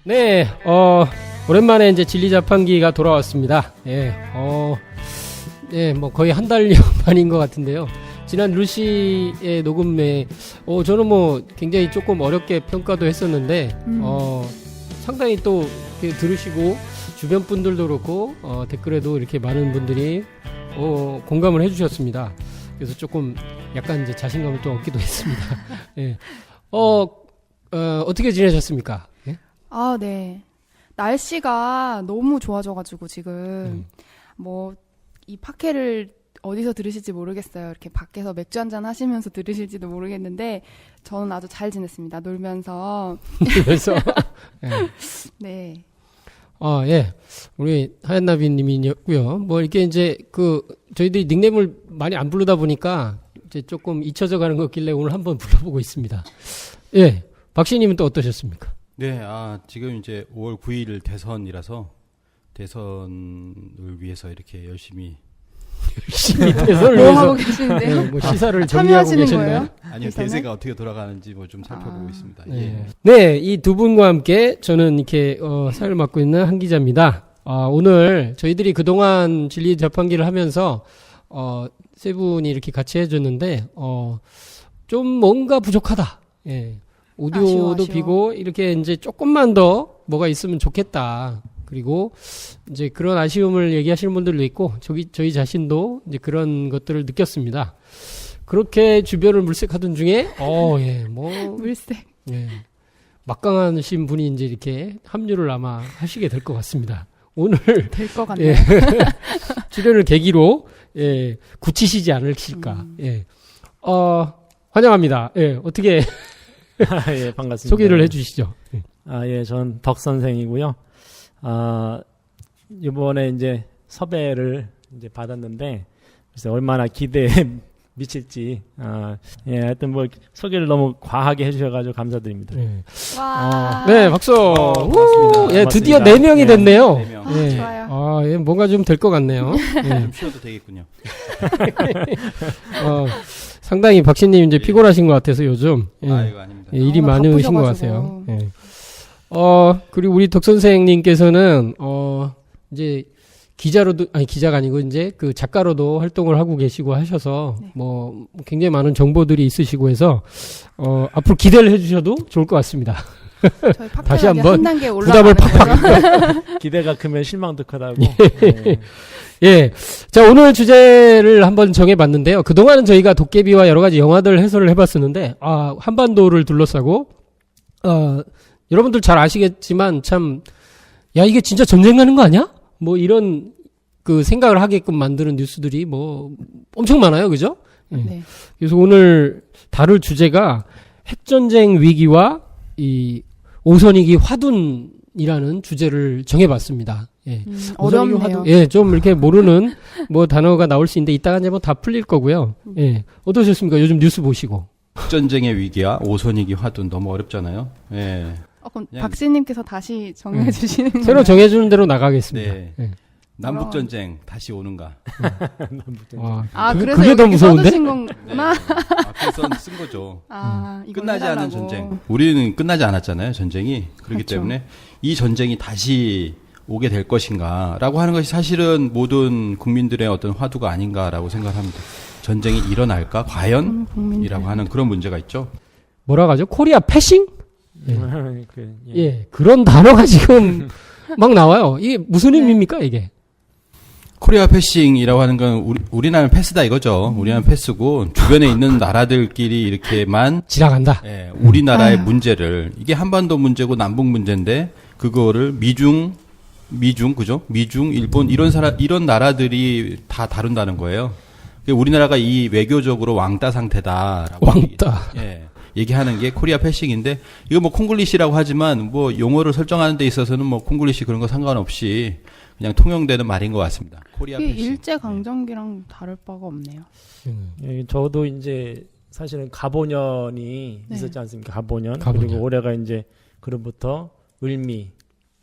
네, 오랜만에 이제 진리자판기가 돌아왔습니다. 뭐 거의 한 달여 만인 것 같은데요. 지난 루시의 녹음에, 저는 뭐 굉장히 조금 어렵게 평가도 했었는데, 상당히 또 이렇게 들으시고, 주변 분들도 그렇고, 댓글에도 이렇게 많은 분들이, 공감을 해주셨습니다. 그래서 조금 약간 이제 자신감을 또 얻기도 했습니다. 예. 어떻게 지내셨습니까? 예? 아, 네. 날씨가 너무 좋아져가지고 지금 뭐 이 팟캐를 어디서 들으실지 모르겠어요. 이렇게 밖에서 맥주 한잔 하시면서 들으실지도 모르겠는데 저는 아주 잘 지냈습니다. 놀면서. 그래서 네. 예. 우리 하얀나비님이었고요. 뭐 이렇게 이제 저희들이 닉네임을 많이 안 부르다 보니까 이제 조금 잊혀져 가는 것 같길래 오늘 한번 불러보고 있습니다. 예. 박신님은 또 어떠셨습니까? 네, 지금 이제 5월 9일 대선이라서 대선을 위해서 이렇게 열심히 대선을 뭐 위해서 하고 계시는데요? 뭐 시사를 정리하고 참여하시는 계셨나요? 거예요? 아니요, 대선에? 대세가 어떻게 돌아가는지 뭐 좀 살펴보고 있습니다. 예. 네, 이 두 분과 함께 저는 이렇게 사회를 맡고 있는 한 기자입니다. 오늘 저희들이 그동안 진리 재판기를 하면서 세 분이 이렇게 같이 해줬는데 좀 뭔가 부족하다. 예. 오디오도 아쉬워. 비고 이렇게 이제 조금만 더 뭐가 있으면 좋겠다. 그리고 이제 그런 아쉬움을 얘기하시는 분들도 있고 저희 자신도 이제 그런 것들을 느꼈습니다. 그렇게 주변을 물색하던 중에 물색. 예. 막강하신 분이 이제 이렇게 합류를 아마 하시게 될 것 같습니다. 오늘 될 것 같네요. 예. 출연을 계기로 굳히시지 않으실까. 예. 환영합니다. 예. 어떻게 예, 반갑습니다. 소개를 해주시죠. 예. 예, 전 덕 선생이고요. 이번에 이제 섭외를 이제 받았는데, 글쎄 얼마나 기대에 미칠지, 하여튼 뭐 소개를 너무 과하게 해주셔가지고 감사드립니다. 예. 와. 네, 박수. 고맙습니다. 예, 드디어 고맙습니다. 4명이 예. 됐네요. 4명. 예. 좋아요. 예, 뭔가 좀 될 것 같네요. 예. 좀 쉬어도 되겠군요. 상당히 박신님 이제 피곤하신 것 같아서 요즘. 예. 이거 아닙니다. 예, 일이 오늘 많으신 것 바쁘셔가지고. 같아요. 예. 그리고 우리 덕 선생님께서는, 이제 기자가 아니고 이제 그 작가로도 활동을 하고 계시고 하셔서, 네. 뭐, 굉장히 많은 정보들이 있으시고 해서, 앞으로 기대를 해주셔도 좋을 것 같습니다. 저희 다시 팟캐가 한번 한 단계 부담을 올라가는 거죠. 기대가 크면 실망도 크다고. 예. 자, 오늘 주제를 한번 정해봤는데요. 그동안은 저희가 도깨비와 여러 가지 영화들 해설을 해봤었는데, 한반도를 둘러싸고, 여러분들 잘 아시겠지만, 참, 야, 이게 진짜 전쟁 나는 거 아니야? 뭐, 이런, 생각을 하게끔 만드는 뉴스들이 뭐, 엄청 많아요. 그죠? 예. 네. 그래서 오늘 다룰 주제가 핵전쟁 위기와 이 오선이기 화둔이라는 주제를 정해봤습니다. 예. 오선이기 어렵네요. 예, 좀 이렇게 모르는 뭐 단어가 나올 수 있는데 이따가 이제 뭐 다 풀릴 거고요. 예. 어떠셨습니까? 요즘 뉴스 보시고. 전쟁의 위기와 오선이기 화둔 너무 어렵잖아요. 예. 그럼 그냥- 박씨님께서 다시 정해 주시는 거예요? 새로 정해주는 대로 나가겠습니다. 네. 예. 남북 전쟁 다시 오는가? 와, 그래서 그게 더 여기 무서운데? 써두신 거구나. 그래서 쓴 거죠. 이거 끝나지 않은 해달라고. 전쟁. 우리는 끝나지 않았잖아요, 전쟁이. 그렇기 그렇죠. 때문에 이 전쟁이 다시 오게 될 것인가라고 하는 것이 사실은 모든 국민들의 어떤 화두가 아닌가라고 생각합니다. 전쟁이 일어날까? 과연? 국민들. 이라고 하는 그런 문제가 있죠. 뭐라고 하죠? 코리아 패싱? 예. 그런 단어가 지금 막 나와요. 이게 무슨 의미입니까, 이게? 코리아 패싱이라고 하는 건 우리나라는 패스다 이거죠. 우리나라는 패스고 주변에 있는 나라들끼리 이렇게만 지나간다. 우리나라의 문제를 이게 한반도 문제고 남북 문제인데 그거를 미중 그죠? 미중, 일본 이런 나라들이 다 다룬다는 거예요. 우리나라가 이 외교적으로 왕따 상태다라고 왕따. 얘기하는 게 코리아 패싱인데 이거 뭐 콩글리시라고 하지만 뭐 용어를 설정하는 데 있어서는 뭐 콩글리시 그런 거 상관없이 그냥 통용되는 말인 것 같습니다. 코리아 이게 패싱. 일제 강점기랑 다를 바가 없네요. 예, 저도 이제 사실은 가보년이 네. 있었지 않습니까? 가보년. 가보년. 그리고 올해가 이제 그로부터 을미.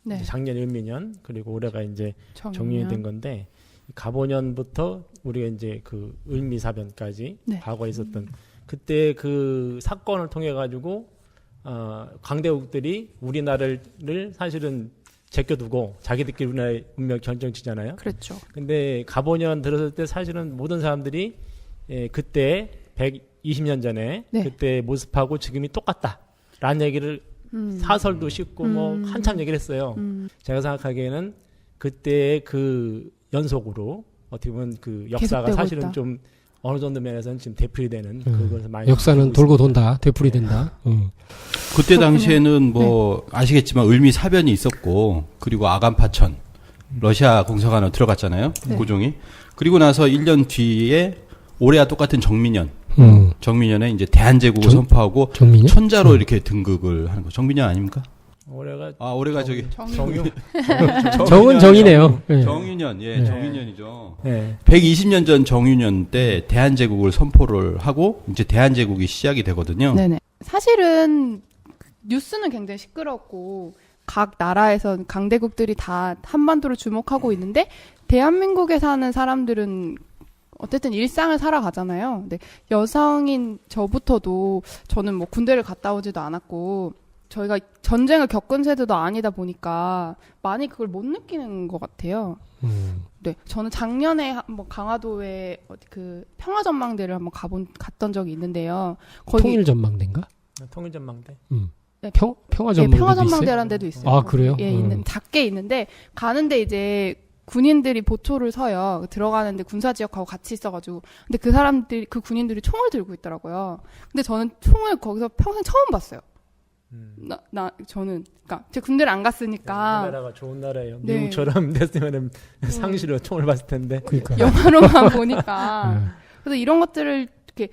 네. 작년 을미년. 그리고 올해가 이제 정년. 정년이 된 건데 가보년부터 우리가 이제 그 을미사변까지 네. 과거에 있었던 그때 그 사건을 통해 가지고 강대국들이 우리나라를 사실은 제껴두고 자기들끼리 우리나라의 운명 결정지잖아요. 그렇죠. 근데 가보년 들었을 때 사실은 모든 사람들이 그때 120년 전에 네. 그때 모습하고 지금이 똑같다라는 얘기를 사설도 싣고 뭐 한참 얘기를 했어요. 제가 생각하기에는 그때의 그 연속으로 어떻게 보면 그 역사가 계속되고 사실은 있다. 좀 어느 정도 면에서는 지금 되풀이되는 그것을 많이 역사는 보고 돌고 있습니다. 돈다, 되풀이 된다. 그때 당시에는 뭐 아시겠지만 을미사변이 있었고 그리고 아간파천 러시아 공사관으로 들어갔잖아요. 네. 고종이. 그리고 나서 1년 뒤에 올해와 똑같은 정민년. 정민년에 이제 대한제국을 선포하고 정민년? 천자로 이렇게 등극을 하는 거. 정민년 아닙니까? 올해가 저기 정유. 정은 정이네요. 예. 정유년. 예, 네. 정유년이죠. 네. 120년 전 정유년 때 대한제국을 선포를 하고 이제 대한제국이 시작이 되거든요. 네네. 사실은 뉴스는 굉장히 시끄럽고 각 나라에서 강대국들이 다 한반도를 주목하고 있는데 대한민국에 사는 사람들은 어쨌든 일상을 살아가잖아요. 근데 여성인 저부터도 저는 뭐 군대를 갔다 오지도 않았고 저희가 전쟁을 겪은 세대도 아니다 보니까 많이 그걸 못 느끼는 것 같아요. 네, 저는 작년에 한번 강화도에 그 평화전망대를 한번 갔던 적이 있는데요. 거기 통일전망대인가? 통일전망대. 네, 평화전망대도 있어요? 평화전망대라는 데도 있어요. 아, 그래요? 예, 작게 있는데 가는데 이제 군인들이 보초를 서요. 들어가는데 군사지역하고 같이 있어가지고. 근데 그 사람들이, 그 군인들이 총을 들고 있더라고요. 근데 저는 총을 거기서 평생 처음 봤어요. 저는. 그니까, 제가 군대를 안 갔으니까. 우리나라가 좋은 나라예요. 네. 미국처럼 됐으면 상시로 총을 봤을 텐데. 그러니까. 영화로만 보니까. 그래서 이런 것들을 이렇게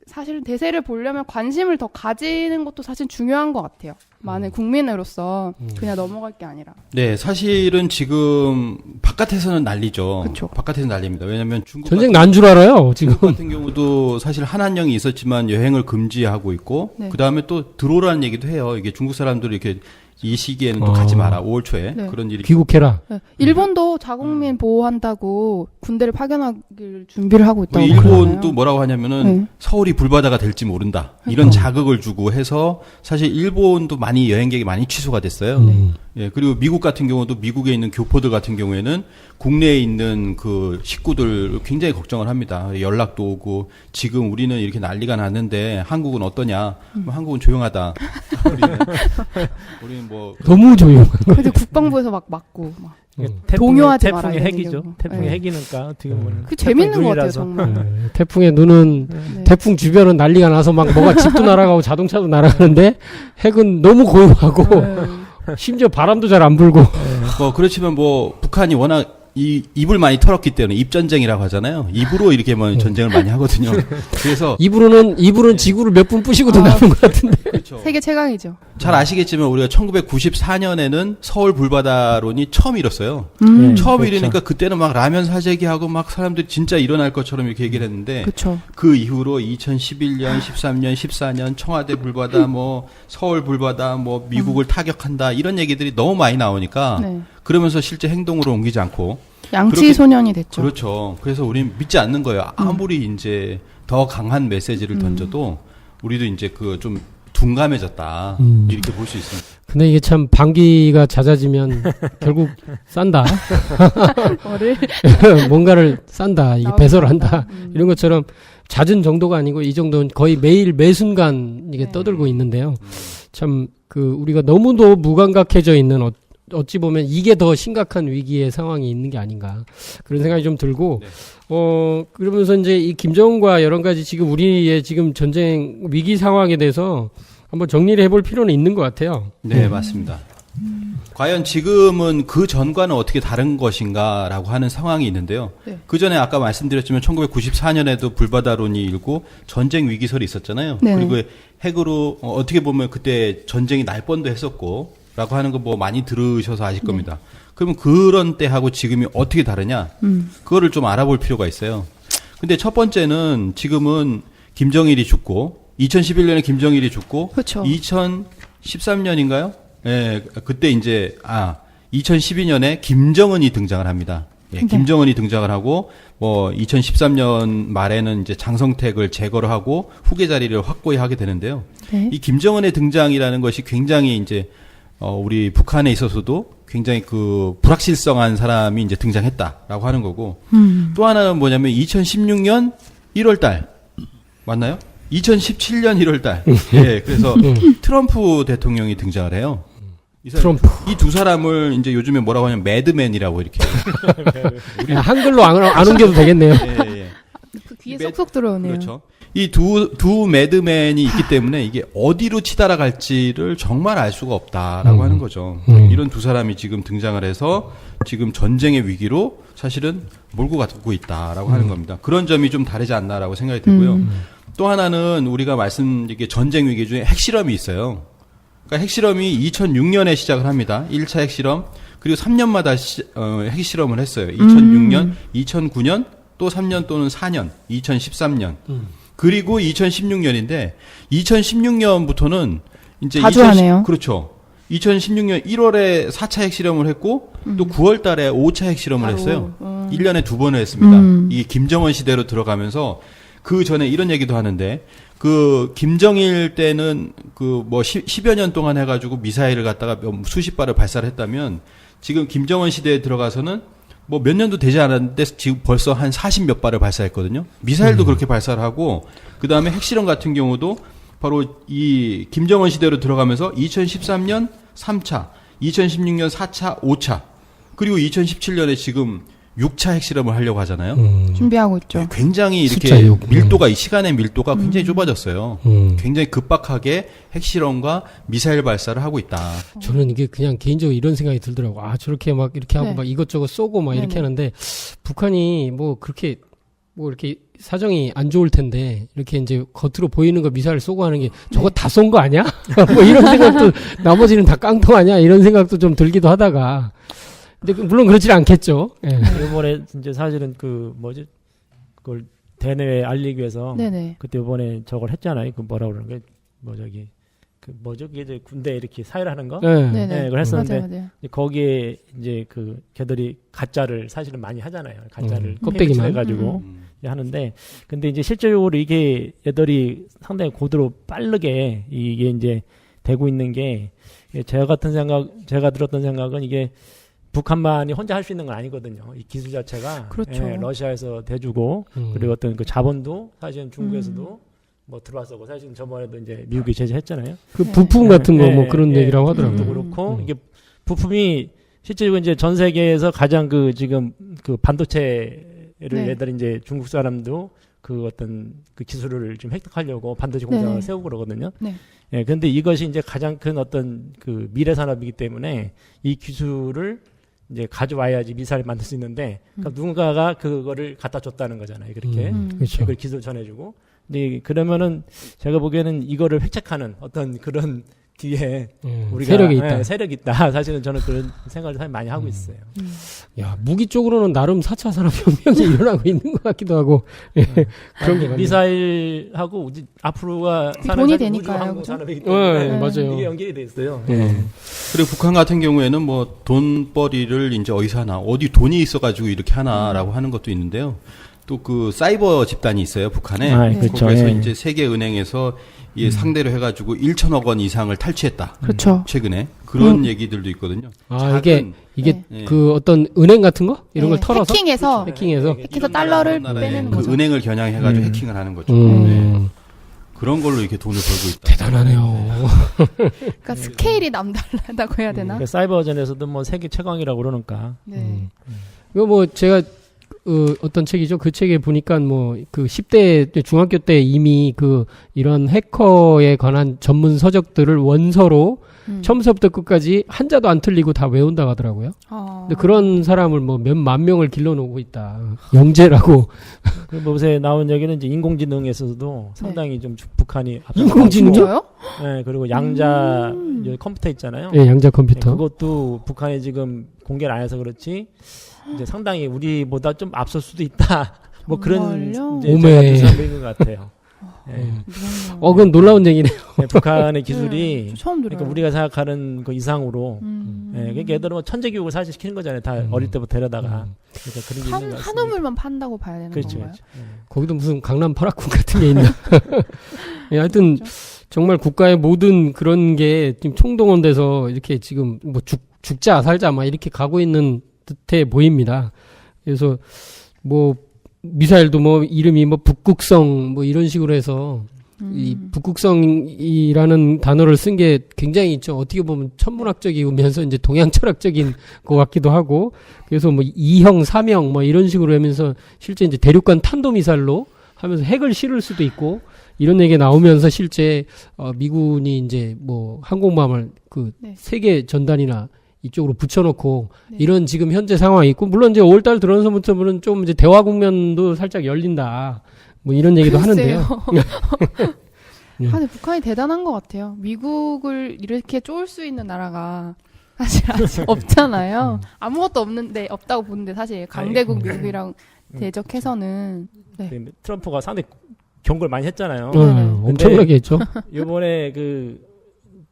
사실은 대세를 보려면 관심을 더 가지는 것도 사실 중요한 것 같아요. 많은 국민으로서 그냥 넘어갈 게 아니라. 네, 사실은 지금 바깥에서는 난리죠. 그쵸. 바깥에서는 난리입니다. 왜냐하면 중국 전쟁 난 줄 알아요, 지금. 중국 같은 경우도 사실 한한령이 있었지만 여행을 금지하고 있고 네. 그 다음에 또 들어오라는 얘기도 해요. 이게 중국 사람들이 이렇게 이 시기에는 또 가지 마라. 5월 초에 네. 그런 일이. 귀국해라. 네. 일본도 자국민 보호한다고 군대를 파견하기를 준비를 하고 있다고 일본도 그러잖아요. 뭐라고 하냐면은 네. 서울이 불바다가 될지 모른다. 이런 자극을 주고 해서 사실 일본도 많이 여행객이 많이 취소가 됐어요. 예, 그리고 미국 같은 경우도 미국에 있는 교포들 같은 경우에는 국내에 있는 그 식구들 굉장히 걱정을 합니다. 연락도 오고 지금 우리는 이렇게 난리가 났는데 한국은 어떠냐? 뭐 한국은 조용하다. 우리는 뭐 너무 조용한 거. 근데 국방부에서 막 맞고 막. 태풍의 동요하지 마라, 이런 핵이죠. 얘기하고. 태풍의 네. 핵이니까 어떻게 보면. 그 재밌는 것 같아요, 눈이라서. 정말. 태풍의 눈은 네. 태풍 주변은 난리가 나서 막 뭐가 집도 날아가고 자동차도 날아가는데 핵은 너무 고요하고 네. 심지어 바람도 잘 안 불고. 뭐 그렇지만 뭐 북한이 워낙 입을 많이 털었기 때문에 입전쟁이라고 하잖아요. 입으로 이렇게 뭐 전쟁을 많이 하거든요. 그래서 입으로는 지구를 몇 분 부시고도 남은 것 같은데. 그렇죠. 세계 최강이죠. 잘 아시겠지만 우리가 1994년에는 서울 불바다론이 처음 일었어요. 네, 처음 그렇죠. 일으니까 그때는 막 라면 사재기하고 막 사람들이 진짜 일어날 것처럼 이렇게 얘기를 했는데 그렇죠. 그 이후로 2011년, 13년, 14년 청와대 불바다 뭐 서울 불바다 뭐 미국을 타격한다 이런 얘기들이 너무 많이 나오니까 네. 그러면서 실제 행동으로 옮기지 않고 양치 그렇게- 소년이 됐죠. 그렇죠. 그래서 우리는 믿지 않는 거예요. 아무리 이제 더 강한 메시지를 던져도 우리도 이제 그 좀 둔감해졌다 이렇게 볼 수 있습니다. 근데 이게 참 방귀가 잦아지면 결국 싼다. 뭐를 뭔가를 싼다. 이게 나오긴 배설을 한다. 한다. 이런 것처럼 잦은 정도가 아니고 이 정도는 거의 매일 매순간 이게 네. 떠들고 있는데요. 참 그 우리가 너무도 무감각해져 있는 어찌 보면 이게 더 심각한 위기의 상황이 있는 게 아닌가 그런 생각이 좀 들고 네. 그러면서 이제 이 김정은과 여러 가지 지금 우리의 지금 전쟁 위기 상황에 대해서 한번 정리를 해볼 필요는 있는 것 같아요. 네, 맞습니다. 과연 지금은 그 전과는 어떻게 다른 것인가라고 하는 상황이 있는데요. 네. 그 전에 아까 말씀드렸지만 1994년에도 불바다론이 일고 전쟁 위기설이 있었잖아요. 네. 그리고 핵으로 어떻게 보면 그때 전쟁이 날 뻔도 했었고 라고 하는 거 뭐 많이 들으셔서 아실 겁니다. 그러면 그런 때하고 지금이 어떻게 다르냐? 그거를 좀 알아볼 필요가 있어요. 근데 첫 번째는 지금은 김정일이 죽고 2011년에 김정일이 죽고 그렇죠. 2013년인가요? 예, 그때 이제 2012년에 김정은이 등장을 합니다. 예, 네. 김정은이 등장을 하고 뭐 2013년 말에는 이제 장성택을 제거를 하고 후계 자리를 확고히 하게 되는데요. 네. 이 김정은의 등장이라는 것이 굉장히 이제 우리 북한에 있어서도 굉장히 그 불확실성한 사람이 이제 등장했다라고 하는 거고 또 하나는 뭐냐면 2016년 1월 달 맞나요? 2017년 1월 달. 예. 그래서 트럼프 대통령이 등장을 해요. 트럼프. 이 두 사람을 이제 요즘에 뭐라고 하냐면 매드맨이라고 이렇게. 우리 한글로 안 옮겨도 되겠네요. 예, 예. 귀에 쏙쏙 들어오네요. 그렇죠. 이 두 매드맨이 있기 때문에 이게 어디로 치달아 갈지를 정말 알 수가 없다라고 하는 거죠. 이런 두 사람이 지금 등장을 해서 지금 전쟁의 위기로 사실은 몰고 가고 있다라고 하는 겁니다. 그런 점이 좀 다르지 않나라고 생각이 들고요. 또 하나는 우리가 이게 전쟁 위기 중에 핵실험이 있어요. 그러니까 핵실험이 2006년에 시작을 합니다. 1차 핵실험. 그리고 3년마다 핵실험을 했어요. 2006년, 2009년, 또 3년 또는 4년, 2013년. 그리고 2016년인데 2016년부터는 이제 자주 하네요. 그렇죠. 2016년 1월에 4차 핵실험을 했고 또 9월 달에 5차 핵실험을 바로, 했어요. 1년에 2번을 했습니다. 이 김정은 시대로 들어가면서 그 전에 이런 얘기도 하는데 그 김정일 때는 그 뭐 10여 년 동안 해가지고 미사일을 갖다가 수십 발을 발사를 했다면 지금 김정은 시대에 들어가서는 뭐 몇 년도 되지 않았는데 지금 벌써 한 40몇 발을 발사했거든요. 미사일도 그렇게 발사를 하고 그 다음에 핵실험 같은 경우도 바로 이 김정은 시대로 들어가면서 2013년 3차, 2016년 4차, 5차 그리고 2017년에 지금 6차 핵실험을 하려고 하잖아요. 준비하고 있죠. 굉장히 숫자 이렇게 육. 밀도가 이 시간의 밀도가 굉장히 좁아졌어요. 굉장히 급박하게 핵실험과 미사일 발사를 하고 있다. 저는 이게 그냥 개인적으로 이런 생각이 들더라고. 아, 저렇게 막 이렇게 하고 네. 막 이것저것 쏘고 막 이렇게 네네. 하는데 북한이 뭐 그렇게 뭐 이렇게 사정이 안 좋을 텐데 이렇게 이제 겉으로 보이는 거 미사일 쏘고 하는 게 저거 다 쏜 거 아니야? 뭐 이런 생각도 나머지는 다 깡통 아니야? 이런 생각도 좀 들기도 하다가 근데 물론 그렇지 않겠죠. 예. 이번에 이제 사실은 그 뭐지 그걸 대내에 알리기 위해서 네네. 그때 이번에 저걸 했잖아요. 그 뭐라 그러는 게 뭐 저기 그 뭐죠? 그게 이제 군대 이렇게 사일하는 거. 예. 네네. 네, 그걸 했었는데 맞아요. 거기에 이제 그 걔들이 가짜를 사실은 많이 하잖아요. 가짜를 껍데기만. 해가지고 하는데 근데 이제 실질적으로 이게 얘들이 상당히 고도로 빠르게 이게 이제 되고 있는 게 제가 들었던 생각은 이게 북한만이 혼자 할 수 있는 건 아니거든요. 이 기술 자체가 그렇죠. 예, 러시아에서 대주고 그리고 어떤 그 자본도 사실은 중국에서도 뭐 들어왔었고 사실은 저번에도 이제 미국이 제재했잖아요. 그 부품 같은 거 뭐 예, 그런 예, 얘기라고 부품도 하더라고요. 그렇고 이게 부품이 실제로 이제 전 세계에서 가장 그 지금 그 반도체를 네. 얘들이 이제 중국 사람도 그 어떤 그 기술을 좀 획득하려고 반도체 공장을 네. 세우고 그러거든요. 네. 예, 근데 이것이 이제 가장 큰 어떤 그 미래 산업이기 때문에 이 기술을 이제 가져와야지 미사일 만들 수 있는데 그러니까 누군가가 그거를 갖다 줬다는 거잖아요. 그렇게 그렇죠. 그걸 기술 전해주고. 근데 그러면은 제가 보기에는 이거를 획책하는 어떤 그런 뒤에 우리가 세력이 있다. 예, 세력이 있다. 사실은 저는 그런 생각을 사실 많이 하고 있어요. 야, 무기 쪽으로는 나름 4차 산업혁명이 일어나고 있는 것 같기도 하고. 예. 그런 게 많네요. 미사일하고 이제 앞으로가 돈이 되니까요, 우주 그죠? 산업이기 때문에 네, 맞아요. 이게 연결이 돼 있어요. 그리고 북한 같은 경우에는 뭐 돈벌이를 이제 어디서 하나, 어디 돈이 있어가지고 이렇게 하나라고 하는 것도 있는데요. 또 그 사이버 집단이 있어요, 북한에. 아, 그렇죠. 거기서 예. 이제 세계은행에서 이 상대로 해가지고 1천억 원 이상을 탈취했다. 그렇죠. 최근에 그런 얘기들도 있거든요. 아, 작은, 이게 네. 그 어떤 은행 같은 거? 이런 네, 걸 털어서? 해킹해서 해킹해서? 해서 달러를 나라의 빼내는 그 거죠. 은행을 겨냥해가지고 해킹을 하는 거죠. 음. 그런 걸로 이렇게 돈을 벌고 있다. 대단하네요. 그러니까 스케일이 남달라다고 해야 되나? 그러니까 사이버전에서도 뭐 세계 최강이라고 그러니까. 네. 이거 뭐 제가 어떤 책이죠? 그 책에 보니까 뭐 그 10대 중학교 때 이미 그 이런 해커에 관한 전문 서적들을 원서로 처음부터 끝까지 한자도 안 틀리고 다 외운다고 하더라고요. 근데 그런 사람을 뭐 몇만 명을 길러놓고 있다. 영재라고. 그 요새 나온 얘기는 이제 인공지능에서도 상당히 좀 북한이 인공지능이요? 진짜요? 네, 그리고 양자 이제 컴퓨터 있잖아요. 예, 양자 네, 컴퓨터. 그것도 북한이 지금 공개를 안 해서 그렇지 이제 상당히 우리보다 좀 앞설 수도 있다. 뭐 그런 정말요? 이제 오메. 제가 보이는 것 같아요. 예. 그건 놀라운 얘기네요. 예, 북한의 기술이 저 처음 들어요. 그러니까 우리가 생각하는 그 이상으로 예, 그러니까 얘들은 뭐 천재 교육을 사실 시키는 거잖아요. 다 어릴 때부터 데려다가 그러니까 그런 게 있는 것 같습니다. 한우물만 판다고 봐야 되는 그렇죠, 건가요? 그렇죠. 예. 거기도 무슨 강남 파라군 같은 게 있나? 예, 하여튼 그렇죠. 정말 국가의 모든 그런 게 지금 총동원돼서 이렇게 지금 뭐 죽자 살자 막 이렇게 가고 있는 듯해 보입니다. 그래서 뭐 미사일도 뭐 이름이 뭐 북극성 뭐 이런 식으로 해서 이 북극성이라는 단어를 쓴 게 굉장히 어떻게 보면 천문학적이면서 이제 동양 철학적인 것 같기도 하고 그래서 뭐 2형, 3형 뭐 이런 식으로 하면서 실제 이제 대륙간 탄도미사일로 하면서 핵을 실을 수도 있고 이런 얘기 나오면서 실제 미군이 이제 뭐 항공모함을 그 네. 세계 전단이나 이쪽으로 붙여놓고 네. 이런 지금 현재 상황이 있고 물론 이제 5월달 들어서부터는 좀 이제 대화 국면도 살짝 열린다 뭐 이런 얘기도 글쎄요. 하는데요. 예. 근데 북한이 대단한 것 같아요. 미국을 이렇게 쪼을 수 있는 나라가 사실 아직 없잖아요. 아무것도 없다고 보는데 사실 강대국 미국이랑 대적해서는 네. 그 트럼프가 상당히 경고를 많이 했잖아요. 네네. 엄청나게 했죠. 이번에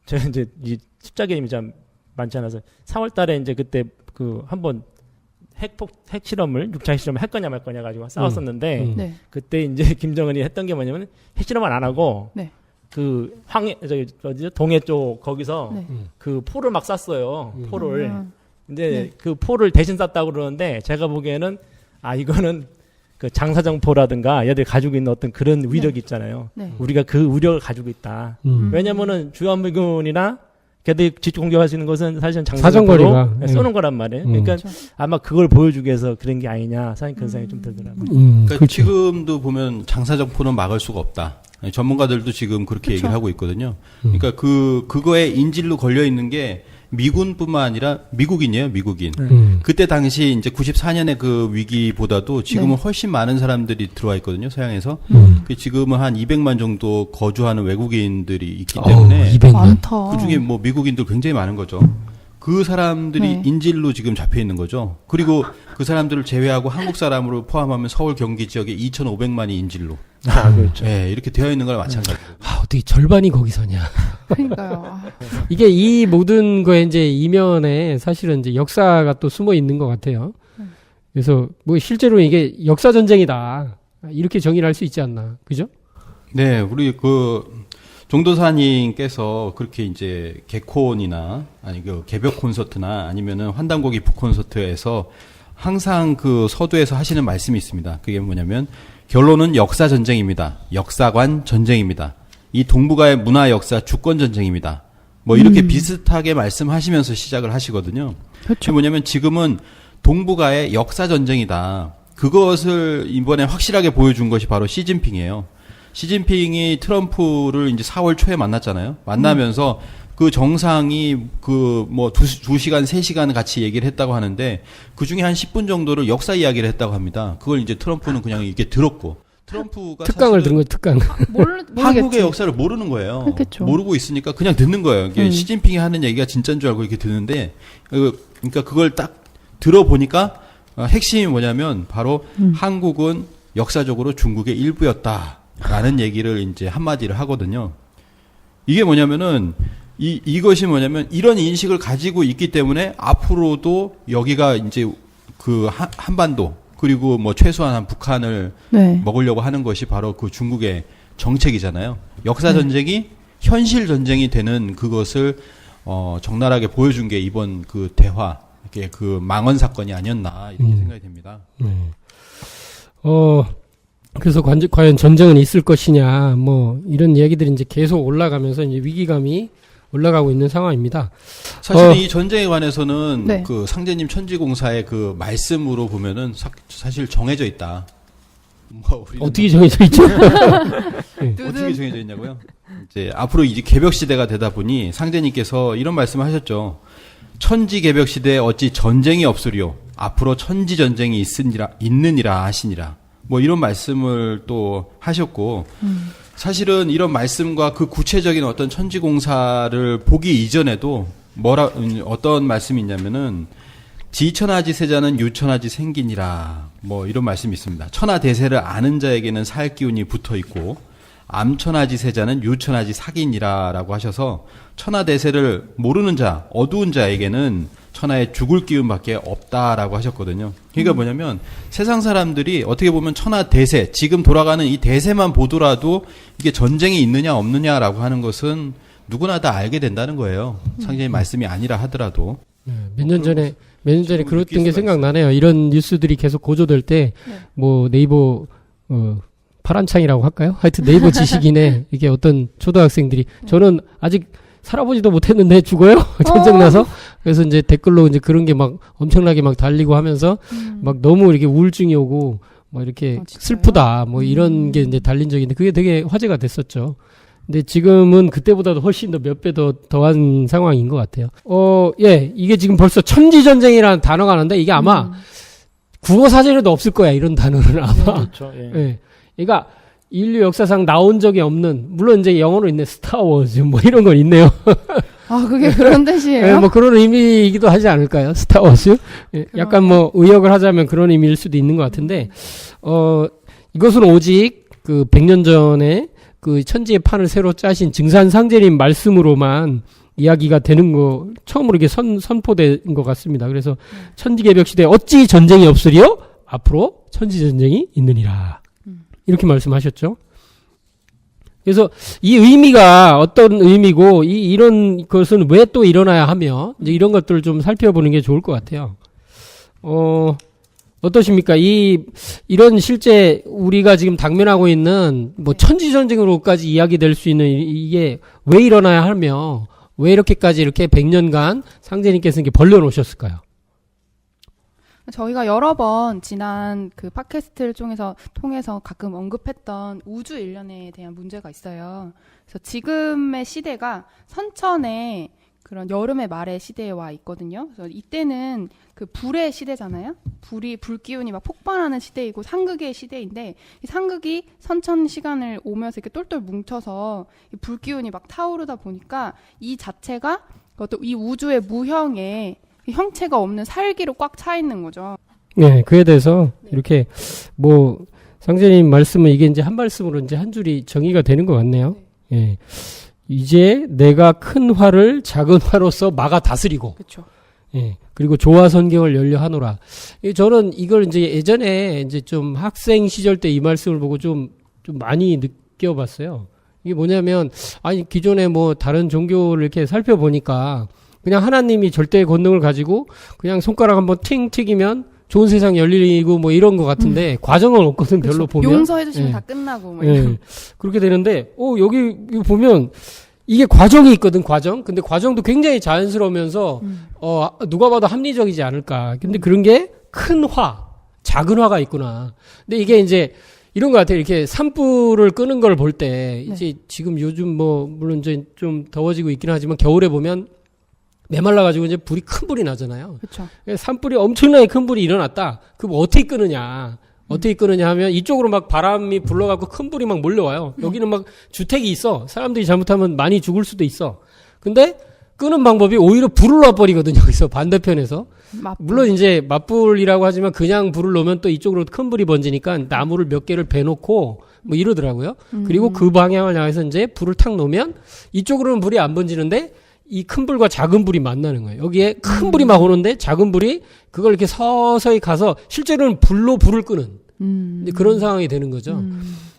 제가 이제 이 십자가님이 참 많지 않아서 4월달에 이제 그때 한번 핵 실험을 6차 실험을 할 거냐 말 거냐 가지고 싸웠었는데 네. 그때 이제 김정은이 했던 게 뭐냐면 핵 실험을 안 하고 네. 동해 쪽 거기서 네. 그 포를 막 쐈어요. 포를 이제 네. 그 포를 대신 쐈다고 그러는데 제가 보기에는 이거는 그 장사정포라든가 얘들 가지고 있는 어떤 그런 위력이 있잖아요. 네. 우리가 그 위력을 가지고 있다. 왜냐면은 주한미군이나 걔들이 직접 공격할 수 있는 것은 사실은 사정거리가. 장사정포로 쏘는 거란 말이에요. 그러니까 그렇죠. 아마 그걸 보여주기 위해서 그런 게 아니냐 사실 그런 생각이 좀 들더라고요. 그러니까 그렇죠. 지금도 보면 장사정포는 막을 수가 없다. 전문가들도 지금 그렇게 그쵸. 얘기를 하고 있거든요. 그러니까 그거에 인질로 걸려 있는 게 미군뿐만 아니라 미국인이에요, 미국인. 그때 당시 이제 94년의 그 위기보다도 지금은 네. 훨씬 많은 사람들이 들어와 있거든요, 서양에서. 그 지금은 한 200만 정도 거주하는 외국인들이 있기 때문에 200만. 많다. 그 중에 뭐 미국인들 굉장히 많은 거죠. 그 사람들이 네. 인질로 지금 잡혀 있는 거죠. 그리고 그 사람들을 제외하고 한국 사람으로 포함하면 서울 경기 지역에 2,500만이 인질로. 그렇죠. 네, 이렇게 되어 있는 걸 마찬가지고. 어떻게 절반이 거기서냐. 그러니까요. 이게 이 모든 거에 이제 이면에 사실은 이제 역사가 또 숨어 있는 것 같아요. 그래서 뭐 실제로 이게 역사 전쟁이다. 이렇게 정의를 할 수 있지 않나. 그죠? 네, 우리 종도사님께서 그렇게 이제 개콘이나 개벽 콘서트나 아니면은 환단고기 북 콘서트에서 항상 그 서두에서 하시는 말씀이 있습니다. 그게 뭐냐면 결론은 역사 전쟁입니다. 역사관 전쟁입니다. 이 동북아의 문화 역사 주권 전쟁입니다. 뭐 이렇게 비슷하게 말씀하시면서 시작을 하시거든요. 그렇죠. 그게 뭐냐면 지금은 동북아의 역사 전쟁이다. 그것을 이번에 확실하게 보여준 것이 바로 시진핑이에요. 시진핑이 트럼프를 이제 4월 초에 만났잖아요. 만나면서 그 정상이 뭐 2시간, 3시간 같이 얘기를 했다고 하는데 그 중에 한 10분 정도를 역사 이야기를 했다고 합니다. 그걸 이제 트럼프는 그냥 이렇게 들었고. 트럼프가 특강을 들은 거 특강. 한국의 모르겠지. 역사를 모르는 거예요. 그렇겠죠. 모르고 있으니까 그냥 듣는 거예요. 이게 시진핑이 하는 얘기가 진짜인 줄 알고 이렇게 듣는데, 그러니까 그걸 딱 들어보니까 핵심이 뭐냐면 바로 한국은 역사적으로 중국의 일부였다라는 얘기를 이제 한마디를 하거든요. 이게 뭐냐면은 이것이 뭐냐면 이런 인식을 가지고 있기 때문에 앞으로도 여기가 이제 그 한반도 그리고 뭐 최소한 한 북한을 네. 먹으려고 하는 것이 바로 그 중국의 정책이잖아요. 역사 전쟁이 현실 전쟁이 되는 그것을 적나라하게 보여준 게 이번 그 대화, 이게 그 망언 사건이 아니었나 이렇게 생각이 됩니다. 그래서 과연 전쟁은 있을 것이냐, 뭐 이런 이야기들이 이제 계속 올라가면서 이제 위기감이 올라가고 있는 상황입니다. 사실 이 전쟁에 관해서는 네. 그 상제님 천지공사의 그 말씀으로 보면은 사실 정해져 있다. 뭐 우리는 어떻게 정해져 있죠? 어떻게 정해져 있냐고요? 이제 앞으로 이제 개벽 시대가 되다 보니 상제님께서 이런 말씀을 하셨죠. 천지 개벽 시대에 어찌 전쟁이 없으리요. 앞으로 천지 전쟁이 있느니라 하시니라. 뭐 이런 말씀을 또 하셨고 사실은 이런 말씀과 그 구체적인 어떤 천지공사를 보기 이전에도 어떤 말씀이 있냐면은 지천하지 세자는 유천하지 생기니라 뭐 이런 말씀이 있습니다. 천하대세를 아는 자에게는 살 기운이 붙어 있고 암천하지 세자는 유천하지 사기니라라고 하셔서 천하대세를 모르는 자, 어두운 자에게는 천하의 죽을 기운밖에 없다라고 하셨거든요. 그러니까 뭐냐면 세상 사람들이 어떻게 보면 천하대세, 지금 돌아가는 이 대세만 보더라도 이게 전쟁이 있느냐 없느냐라고 하는 것은 누구나 다 알게 된다는 거예요. 상제님 말씀이 아니라 하더라도. 몇 년 전에 그랬던 게 생각나네요. 이런 뉴스들이 계속 고조될 때, 뭐 네이버, 파란창이라고 할까요? 하여튼 네이버 지식인에 이게 어떤 초등학생들이, 저는 아직 살아보지도 못했는데 죽어요? 전쟁 나서? 그래서 이제 댓글로 이제 그런 게 막 엄청나게 막 달리고 하면서 막 너무 이렇게 우울증이 오고 막 이렇게 슬프다 뭐 이런 게 이제 달린 적이 있는데 그게 되게 화제가 됐었죠. 근데 지금은 그때보다도 훨씬 더 몇 배 더한 상황인 것 같아요. 예, 이게 지금 벌써 천지전쟁이라는 단어가 나는데 이게 아마 국어 사전에도 없을 거야, 이런 단어는 아마. 그렇죠. 예. 예. 그러니까 인류 역사상 나온 적이 없는, 물론 이제 영어로 있네, 스타워즈 뭐 이런 건 있네요. 아, 그게 그런 뜻이에요? 예, 뭐 그런 의미이기도 하지 않을까요? 스타워즈? 예, 약간 뭐 의역을 하자면 그런 의미일 수도 있는 것 같은데, 이것은 오직 그 100년 전에 그 천지의 판을 새로 짜신 증산상제님 말씀으로만 이야기가 되는 거, 처음으로 이게 선포된 것 같습니다. 그래서 천지개벽 시대에 어찌 전쟁이 없으리요? 앞으로 천지전쟁이 있느니라. 이렇게 말씀하셨죠. 그래서 이 의미가 어떤 의미고, 이런 것은 왜 또 일어나야 하며, 이제 이런 것들을 좀 살펴보는 게 좋을 것 같아요. 어떠십니까? 이런 실제 우리가 지금 당면하고 있는 뭐 천지전쟁으로까지 이야기될 수 있는 이게 왜 일어나야 하며, 왜 이렇게까지 이렇게 100년간 상제님께서 이렇게 벌려놓으셨을까요? 저희가 여러 번 지난 그 팟캐스트를 통해서 가끔 언급했던 우주 일련에 대한 문제가 있어요. 그래서 지금의 시대가 선천의 그런 여름의 말의 시대에 와 있거든요. 그래서 이때는 그 불의 시대잖아요. 불기운이 막 폭발하는 시대이고 상극의 시대인데, 이 상극이 선천 시간을 오면서 이렇게 똘똘 뭉쳐서 이 불기운이 막 타오르다 보니까 이 자체가 어떤 이 우주의 무형의 형체가 없는 살기로 꽉 차 있는 거죠. 네, 그에 대해서 이렇게 뭐 상제님 말씀은 이게 이제 한 말씀으로 이제 한 줄이 정의가 되는 것 같네요. 예. 이제 내가 큰 화를 작은 화로서 막아 다스리고, 그렇죠. 예. 그리고 조화선경을 열려하노라. 저는 이걸 이제 예전에 이제 좀 학생 시절 때 이 말씀을 보고 좀 많이 느껴봤어요. 이게 뭐냐면, 아니, 기존에 뭐 다른 종교를 이렇게 살펴보니까 그냥 하나님이 절대의 권능을 가지고 그냥 손가락 한번 팅 튀기면 좋은 세상 열리고 뭐 이런 것 같은데 과정은 없거든. 그쵸. 별로 보면 용서해주시면 예. 다 끝나고 뭐 예. 그렇게 되는데 여기 보면 이게 과정이 있거든. 과정. 근데 과정도 굉장히 자연스러우면서 누가 봐도 합리적이지 않을까. 근데 그런 게 큰 화, 작은 화가 있구나. 근데 이게 이제 이런 것 같아요. 이렇게 산불을 끄는 걸 볼 때 이제 지금 요즘 뭐 물론 이제 좀 더워지고 있긴 하지만 겨울에 보면 메말라가지고 이제 큰 불이 나잖아요. 그렇죠. 산불이 엄청나게 큰 불이 일어났다. 그럼 어떻게 끄느냐? 어떻게 끄느냐 하면 이쪽으로 막 바람이 불러갖고 큰 불이 막 몰려와요. 여기는 막 주택이 있어. 사람들이 잘못하면 많이 죽을 수도 있어. 근데 끄는 방법이 오히려 불을 놔버리거든요. 여기서 반대편에서. 물론 이제 맞불이라고 하지만 그냥 불을 놓으면 또 이쪽으로 큰 불이 번지니까 나무를 몇 개를 베놓고 뭐 이러더라고요. 그리고 그 방향을 향해서 이제 불을 탁 놓으면 이쪽으로는 불이 안 번지는데 이 큰 불과 작은 불이 만나는 거예요. 여기에 큰 불이 막 오는데 작은 불이 그걸 이렇게 서서히 가서 실제로는 불로 불을 끄는 그런 상황이 되는 거죠.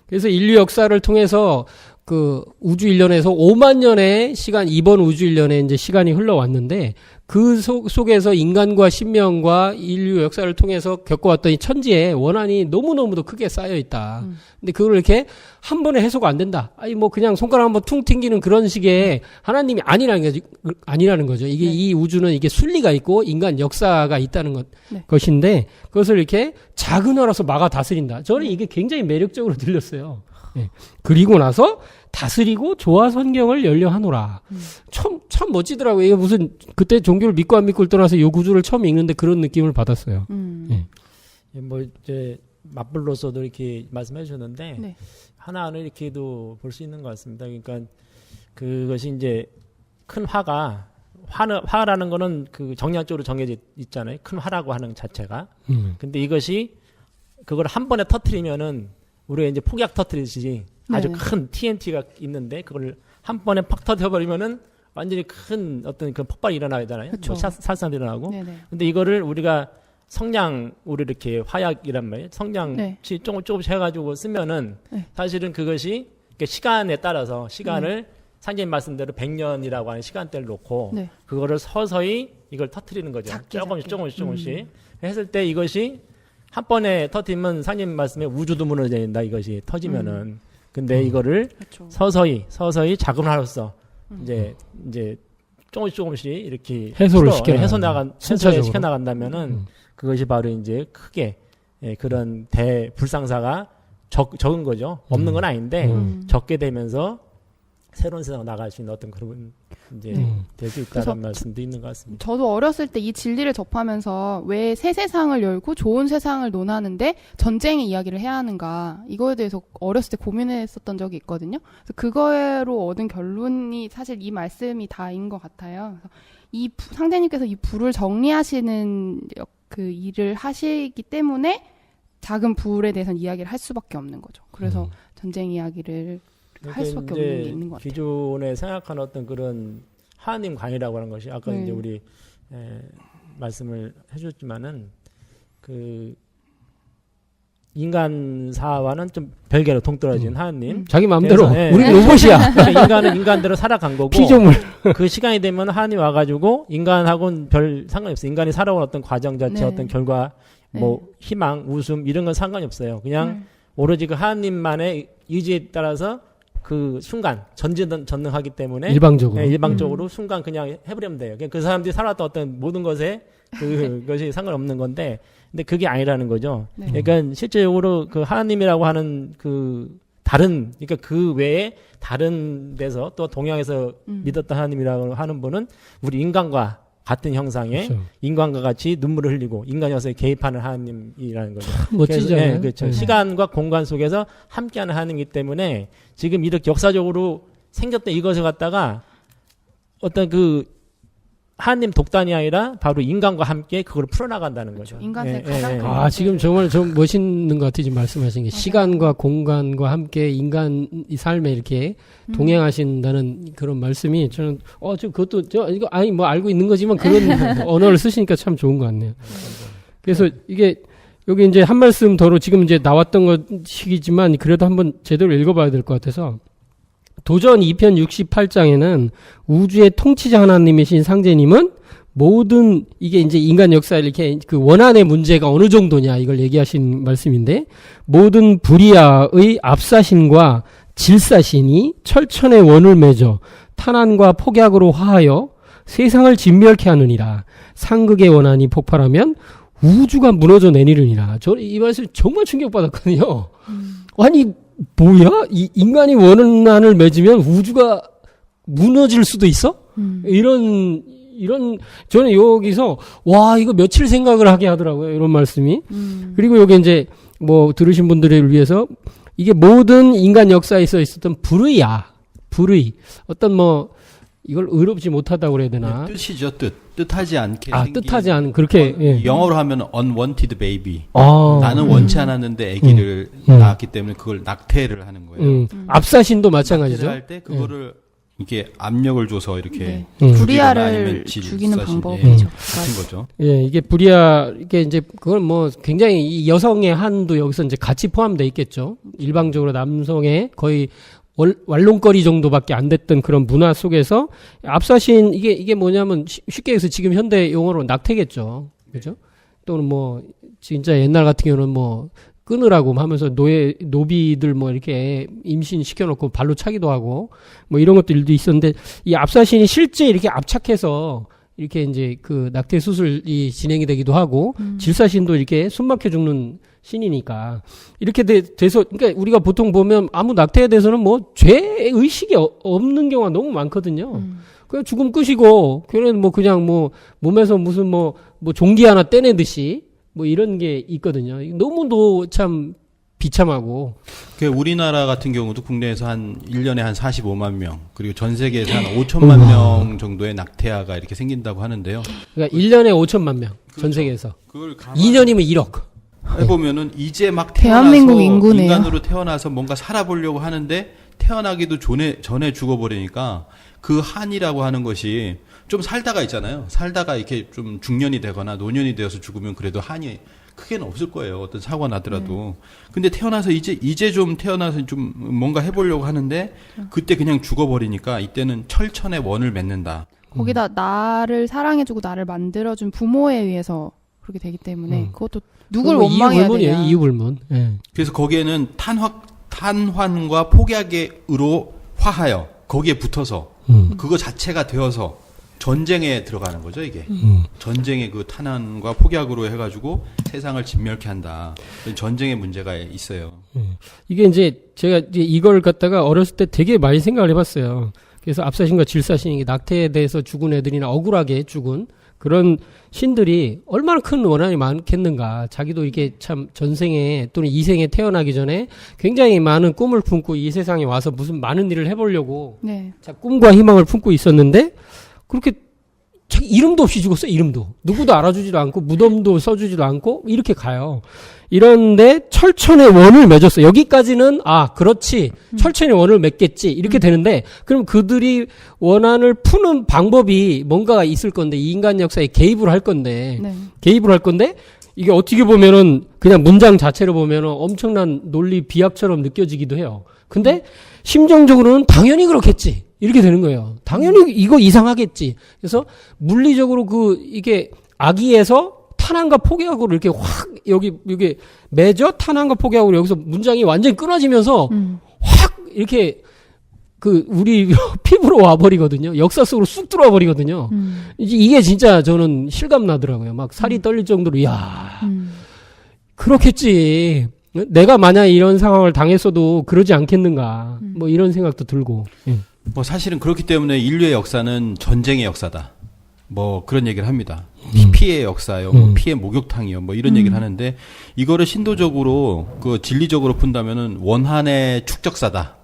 그래서 인류 역사를 통해서 그 우주 일련에서 5만 년의 시간, 이번 우주 일련에 이제 시간이 흘러왔는데 그 속에서 인간과 신명과 인류 역사를 통해서 겪어왔던 이 천지에 원한이 너무너무도 크게 쌓여 있다. 근데 그걸 이렇게 한 번에 해소가 안 된다. 아니 뭐 그냥 손가락 한번 퉁 튕기는 그런 식의 하나님이 아니라는 거죠. 이게 이 우주는 이게 순리가 있고 인간 역사가 있다는 것인데 그것을 이렇게 작은 화로서 막아 다스린다. 저는 이게 굉장히 매력적으로 들렸어요. 예. 그리고 나서 다스리고 조화선경을 열려하노라. 참 멋지더라고요. 이게 무슨 그때 종교를 믿고 안 믿고를 떠나서 요 구조를 처음 읽는데 그런 느낌을 받았어요. 예. 뭐 이제 맞불로서도 이렇게 말씀해 주셨는데 네. 하나는 이렇게도 볼 수 있는 것 같습니다. 그러니까 그것이 이제 큰 화라는 거는 그 정략적으로 정해져 있잖아요. 큰 화라고 하는 자체가. 근데 이것이 그걸 한 번에 터트리면은 우리가 이제 폭약 터트리듯이 아주 네. 큰 TNT가 있는데 그걸 한 번에 팍 터져버리면은 완전히 큰 어떤 그 폭발이 일어나잖아요. 그쵸. 뭐 살산도 일어나고. 네네. 근데 이거를 우리가 성냥으로 이렇게 화약이란 말이에요. 성냥 네. 조금씩 해가지고 쓰면은 네. 사실은 그것이 시간에 따라서 시간을 상제님 말씀대로 100년이라고 하는 시간대를 놓고 네. 그거를 서서히 이걸 터트리는 거죠. 작게, 조금씩 했을 때 이것이 한 번에 터트리면 상제님 말씀에 우주도 무너져야 된다. 이것이 터지면은. 근데 이거를 그렇죠. 서서히 자금으로써 이제 조금씩 이렇게 해소를 해소를 시켜 나간다면은 그것이 바로 이제 크게 그런 대불상사가 적은 거죠. 없는 건 아닌데 적게 되면서 새로운 세상 나갈 수 있는 어떤 그런 이제 될 수 있다는 말씀도 있는 것 같습니다. 저도 어렸을 때 이 진리를 접하면서 왜 새 세상을 열고 좋은 세상을 논하는데 전쟁의 이야기를 해야 하는가 이거에 대해서 어렸을 때 고민했었던 적이 있거든요. 그래서 그거로 얻은 결론이 사실 이 말씀이 다인 것 같아요. 그래서 상대님께서 이 부를 정리하시는 그 일을 하시기 때문에 작은 부에 대해서는 이야기를 할 수밖에 없는 거죠. 그래서 전쟁 이야기를 할 수밖에 없는 게 있는 것 같아요. 기존에 생각하는 어떤 그런 하나님 관이라고 하는 것이 아까 네. 이제 우리 말씀을 해주셨지만은 그 인간사와는 좀 별개로 동떨어진 하나님. 자기 마음대로 그래서, 우리 로봇이야. 그러니까 인간은 인간대로 살아간 거고 피조물. 그 시간이 되면 하나님 와가지고 인간하고는 별 상관이 없어요. 인간이 살아온 어떤 과정 자체 네. 어떤 결과 뭐 희망, 웃음 이런 건 상관이 없어요. 그냥 오로지 그 하나님만의 의지에 따라서 그 순간 전능하기 때문에 일방적으로. 일방적으로 순간 그냥 해버리면 돼요. 그냥 그 사람들이 살아왔던 어떤 모든 것에 그것이 상관없는 건데, 근데 그게 아니라는 거죠. 네. 그러니까 실제적으로 그 하나님이라고 하는 그 그러니까 그 외에 다른 데서 또 동양에서 믿었던 하나님이라고 하는 분은 우리 인간과 같은 형상의 그렇죠. 인간과 같이 눈물을 흘리고 인간 역사에 개입하는 하나님이라는 거죠. 멋지잖아요. 그래서, 그렇죠. 시간과 공간 속에서 함께하는 하나님이기 때문에 지금 이렇게 역사적으로 생겼던 이것을 갖다가 어떤 그 하나님 독단이 아니라 바로 인간과 함께 그걸 풀어나간다는 거죠. 인간의 가장 아, 지금 정말 좀 멋있는 것 같아요. 지금 말씀하신 게. 맞아요. 시간과 공간과 함께 인간 이 삶에 이렇게 동행하신다는 그런 말씀이 저는, 이거 아니, 뭐 알고 있는 거지만 그런 언어를 쓰시니까 참 좋은 것 같네요. 그래서 이게 여기 이제 한 말씀 더로 지금 이제 나왔던 것이지만 그래도 한번 제대로 읽어봐야 될 것 같아서 도전 2편 68장에는 우주의 통치자 하나님이신 상제님은 모든 이게 이제 인간 역사에 이렇게 그 원한의 문제가 어느 정도냐 이걸 얘기하신 말씀인데 모든 불의야의 압사신과 질사신이 철천의 원을 맺어 탄환과 폭약으로 화하여 세상을 진멸케 하느니라. 상극의 원한이 폭발하면 우주가 무너져 내리느니라. 저 이 말씀 정말 충격받았거든요. 아니 뭐야? 이 인간이 원한을 맺으면 우주가 무너질 수도 있어? 이런 저는 여기서 와 이거 며칠 생각을 하게 하더라고요. 이런 말씀이. 그리고 여기 이제 뭐 들으신 분들을 위해서 이게 모든 인간 역사에 있었던 불의 어떤 뭐 이걸 의롭지 못하다고 그래야 되나? 뜻이죠, 뜻하지 않게 생긴. 뜻하지 않은 그렇게 예. 영어로 하면 unwanted baby. 아, 나는 원치 않았는데 아기를 낳았기 때문에 그걸 낙태를 하는 거예요. 압사신도 마찬가지죠. 낙태를 할 때 그거를 이렇게 압력을 줘서 이렇게 불의야를 죽이는 방법이죠. 같은 거죠. 예, 이게 불의야 이게 이제 그건 뭐 굉장히 이 여성의 한도 여기서 이제 같이 포함되어 있겠죠. 일방적으로 남성의 거의 완롱거리 정도밖에 안 됐던 그런 문화 속에서 압사신 이게 뭐냐면 쉽게 해서 지금 현대 용어로 낙태겠죠. 그죠? 또는 뭐 진짜 옛날 같은 경우는 뭐 끊으라고 하면서 노비들 뭐 이렇게 임신 시켜놓고 발로 차기도 하고 뭐 이런 것들도 있었는데 이 압사신이 실제 이렇게 압착해서 이렇게 이제 그 낙태 수술이 진행이 되기도 하고 질사신도 이렇게 숨막혀 죽는 신이니까 이렇게 돼서 그러니까 우리가 보통 보면 아무 낙태에 대해서는 뭐 죄 의식이 없는 경우가 너무 많거든요. 그냥 죽음 끝이고 걔는 뭐 그냥 뭐 몸에서 무슨 뭐 종기 하나 떼내듯이 뭐 이런 게 있거든요. 너무도 참 비참하고. 그 우리나라 같은 경우도 국내에서 한 1년에 한 45만 명, 그리고 전 세계에서 한 5천만 명 정도의 낙태아가 이렇게 생긴다고 하는데요. 그러니까 1년에 5천만 명, 전 그렇죠. 세계에서. 그걸 2년이면 1억. 해보면은 이제 막 대한민국 태어나서 인구네요. 인간으로 태어나서 뭔가 살아보려고 하는데 태어나기도 전에 죽어버리니까 그 한이라고 하는 것이 좀 살다가 있잖아요. 살다가 이렇게 좀 중년이 되거나 노년이 되어서 죽으면 그래도 한이 크게는 없을 거예요. 어떤 사고가 나더라도. 근데 태어나서 이제 좀 태어나서 좀 뭔가 해보려고 하는데 그때 그냥 죽어버리니까 이때는 철천의 원을 맺는다. 거기다 나를 사랑해주고 나를 만들어준 부모에 의해서 그렇게 되기 때문에 그것도 누굴 뭐 원망해야 되냐. 이유 불문. 예. 그래서 거기에는 탄환과 폭약으로 화하여 거기에 붙어서 그거 자체가 되어서 전쟁에 들어가는 거죠, 이게. 전쟁의 그 탄환과 폭약으로 해가지고 세상을 진멸케 한다. 전쟁의 문제가 있어요. 이게 이제 제가 이제 이걸 갖다가 어렸을 때 되게 많이 생각을 해봤어요. 그래서 압사신과 질사신, 낙태에 대해서 죽은 애들이나 억울하게 죽은 그런 신들이 얼마나 큰 원한이 많겠는가. 자기도 이게 참 전생에 또는 이생에 태어나기 전에 굉장히 많은 꿈을 품고 이 세상에 와서 무슨 많은 일을 해보려고 네. 자, 꿈과 희망을 품고 있었는데 그렇게 자기 이름도 없이 죽었어요. 이름도. 누구도 알아주지도 않고 무덤도 써주지도 않고 이렇게 가요. 이런데 철천의 원을 맺었어. 여기까지는 그렇지. 철천의 원을 맺겠지. 이렇게 되는데 그럼 그들이 원한을 푸는 방법이 뭔가가 있을 건데 이 인간 역사에 개입을 할 건데 네. 개입을 할 건데 이게 어떻게 보면은 그냥 문장 자체로 보면은 엄청난 논리 비약처럼 느껴지기도 해요. 근데 심정적으로는 당연히 그렇겠지. 이렇게 되는 거예요. 당연히 이거 이상하겠지. 그래서 물리적으로 이게 아기에서 탄환과 폭약으로 이렇게 확 여기 맺어 탄환과 폭약으로 여기서 문장이 완전히 끊어지면서 확 이렇게 우리 피부로 와버리거든요. 역사 속으로 쑥 들어와 버리거든요. 이게 진짜 저는 실감 나더라고요. 막 살이 떨릴 정도로 그렇겠지. 내가 만약 이런 상황을 당했어도 그러지 않겠는가. 뭐 이런 생각도 들고. 뭐 사실은 그렇기 때문에 인류의 역사는 전쟁의 역사다. 뭐 그런 얘기를 합니다. 피해의 역사요, 뭐 피해 목욕탕이요, 뭐 이런 얘기를 하는데 이거를 신도적으로 진리적으로 푼다면은 원한의 축적사다.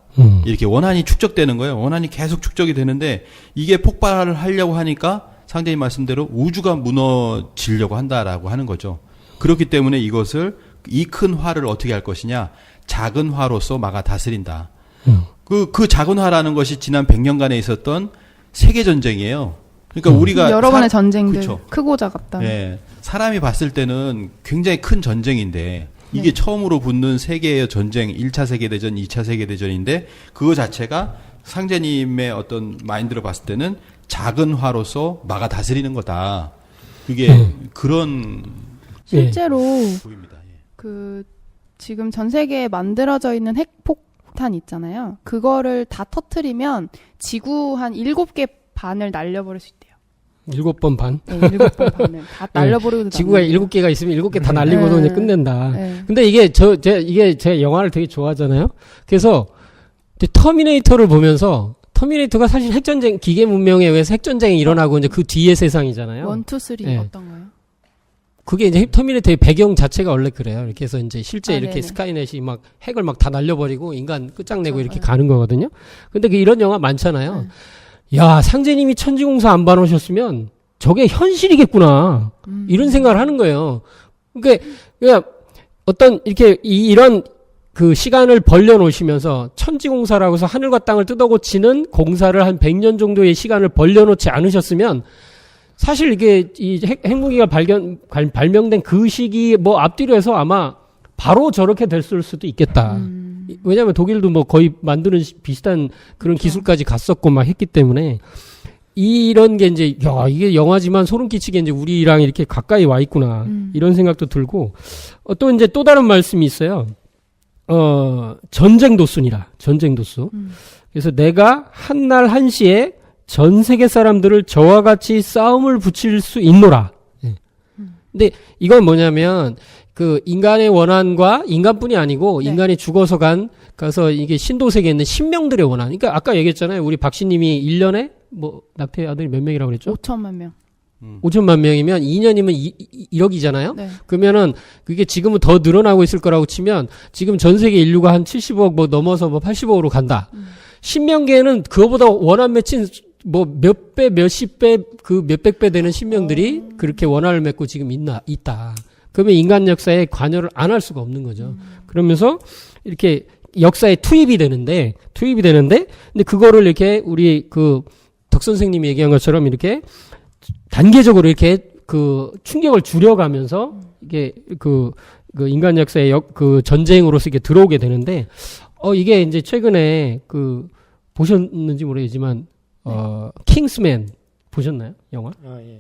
이렇게 원한이 축적되는 거예요. 원한이 계속 축적이 되는데 이게 폭발을 하려고 하니까 상대님 말씀대로 우주가 무너지려고 한다라고 하는 거죠. 그렇기 때문에 이것을 이 큰 화를 어떻게 할 것이냐? 작은 화로서 막아 다스린다. 그 작은 화라는 것이 지난 100년간에 있었던 세계 전쟁이에요. 그러니까 우리가 여러 번의 전쟁들 그쵸. 크고 작았다. 네, 사람이 봤을 때는 굉장히 큰 전쟁인데 이게 처음으로 붙는 세계의 전쟁, 1차 세계대전, 2차 세계대전인데 그거 자체가 상제님의 어떤 마인드로 봤을 때는 작은 화로서 막아 다스리는 거다. 그게 그런 실제로 보입니다. 지금 전 세계에 만들어져 있는 핵폭탄 있잖아요. 그거를 다 터트리면 지구 한 7개 반을 날려버릴 수 있대요. 7번 반? 네, 7번 반을 다 날려버리고 지구가 7개가 있으면 7개 다 날리고도 이제 끝낸다. 네. 근데 이게 제가 영화를 되게 좋아하잖아요. 그래서 터미네이터를 보면서 터미네이터가 사실 핵전쟁 기계 문명에 의해서 핵전쟁이 일어나고 이제 그 뒤의 세상이잖아요. 1, 2, 3 네. 어떤 거요? 그게 이제 터미네이터의 배경 자체가 원래 그래요. 이렇게 해서 이제 실제 이렇게 네네. 스카이넷이 막 핵을 막 다 날려버리고 인간 끝장내고 이렇게 가는 거거든요. 근데 이런 영화 많잖아요. 야, 상제님이 천지공사 안 봐놓으셨으면 저게 현실이겠구나. 이런 생각을 하는 거예요. 그러니까 어떤 이렇게 이런 시간을 벌려놓으시면서 천지공사라고 해서 하늘과 땅을 뜯어고치는 공사를 한 100년 정도의 시간을 벌려놓지 않으셨으면 사실 이게 이 핵무기가 발명된 그 시기 앞뒤로 해서 아마 바로 저렇게 됐을 수도 있겠다. 왜냐하면 독일도 뭐 거의 만드는 비슷한 그런 기술까지 갔었고 막 했기 때문에 이런 게 이제 이게 영화지만 소름 끼치게 이제 우리랑 이렇게 가까이 와 있구나 이런 생각도 들고 또 이제 또 다른 말씀이 있어요. 전쟁 도순이라 전쟁 도수. 그래서 내가 한날 한시에 전 세계 사람들을 저와 같이 싸움을 붙일 수 있노라. 근데 이건 뭐냐면 인간의 원한과 인간뿐이 아니고 네. 인간이 죽어서 가서 이게 신도세계에 있는 신명들의 원한. 그러니까 아까 얘기했잖아요. 우리 박씨님이 1년에 낙태 아들이 몇 명이라고 그랬죠? 5천만 명. 5천만 명이면 2년이면 1억이잖아요? 네. 그러면은 그게 지금은 더 늘어나고 있을 거라고 치면 지금 전 세계 인류가 한 70억 넘어서 80억으로 간다. 신명계에는 그거보다 원한 맺힌 몇십 배, 몇백 배 되는 신명들이 그렇게 원한을 맺고 지금 있다. 그러면 인간 역사에 관여를 안 할 수가 없는 거죠. 그러면서 이렇게 역사에 투입이 되는데 근데 그거를 이렇게 우리 그 덕 선생님이 얘기한 것처럼 이렇게 단계적으로 이렇게 그 충격을 줄여가면서 이게 그 인간 역사의 그 전쟁으로서 이게 들어오게 되는데 이게 이제 최근에 그 보셨는지 모르겠지만 킹스맨 보셨나요? 영화? 예.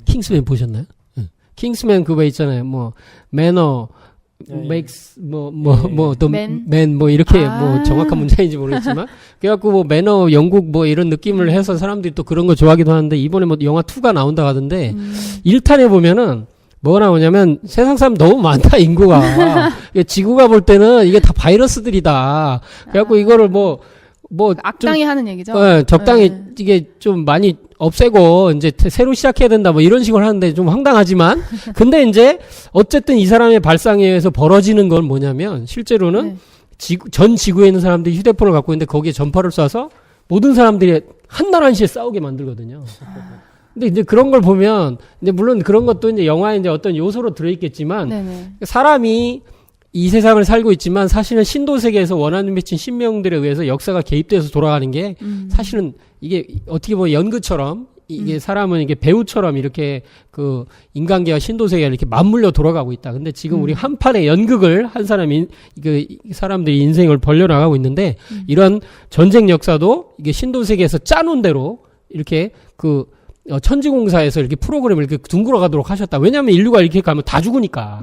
킹스맨 보셨나요? 응. 킹스맨 그거 있잖아요. 뭐 매너 makes 또 맨 뭐 이렇게 뭐 정확한 문장인지 모르겠지만 그래갖고 뭐 매너 영국 뭐 이런 느낌을 해서 사람들이 또 그런 거 좋아하기도 하는데 이번에 뭐 영화 2가 나온다고 하던데 1탄에 보면은 뭐가 나오냐면 세상 사람 너무 많다 인구가 지구가 볼 때는 이게 다 바이러스들이다. 그래갖고 이거를 뭐 악당이 하는 얘기죠. 적당히 이게 좀 많이 없애고 이제 새로 시작해야 된다 뭐 이런 식으로 하는데 좀 황당하지만 근데 이제 어쨌든 이 사람의 발상에 의해서 벌어지는 건 뭐냐면 실제로는 전 지구에 있는 사람들이 휴대폰을 갖고 있는데 거기에 전파를 쏴서 모든 사람들이 한나라한시에 싸우게 만들거든요. 근데 이제 그런 걸 보면 이제 물론 그런 것도 이제 영화에 이제 어떤 요소로 들어있겠지만 사람이 이 세상을 살고 있지만 사실은 신도 세계에서 원한을 맺힌 신명들에 의해서 역사가 개입돼서 돌아가는 게 사실은 이게 어떻게 보면 연극처럼 이게 사람은 이게 배우처럼 이렇게 그 인간계와 신도 세계가 이렇게 맞물려 돌아가고 있다. 근데 지금 우리 한 판의 연극을 한 사람이 사람들이 인생을 벌려나가고 있는데 이런 전쟁 역사도 이게 신도 세계에서 짜놓은 대로 이렇게 그 천지공사에서 이렇게 프로그램을 이렇게 둥그러 가도록 하셨다. 왜냐하면 인류가 이렇게 가면 다 죽으니까.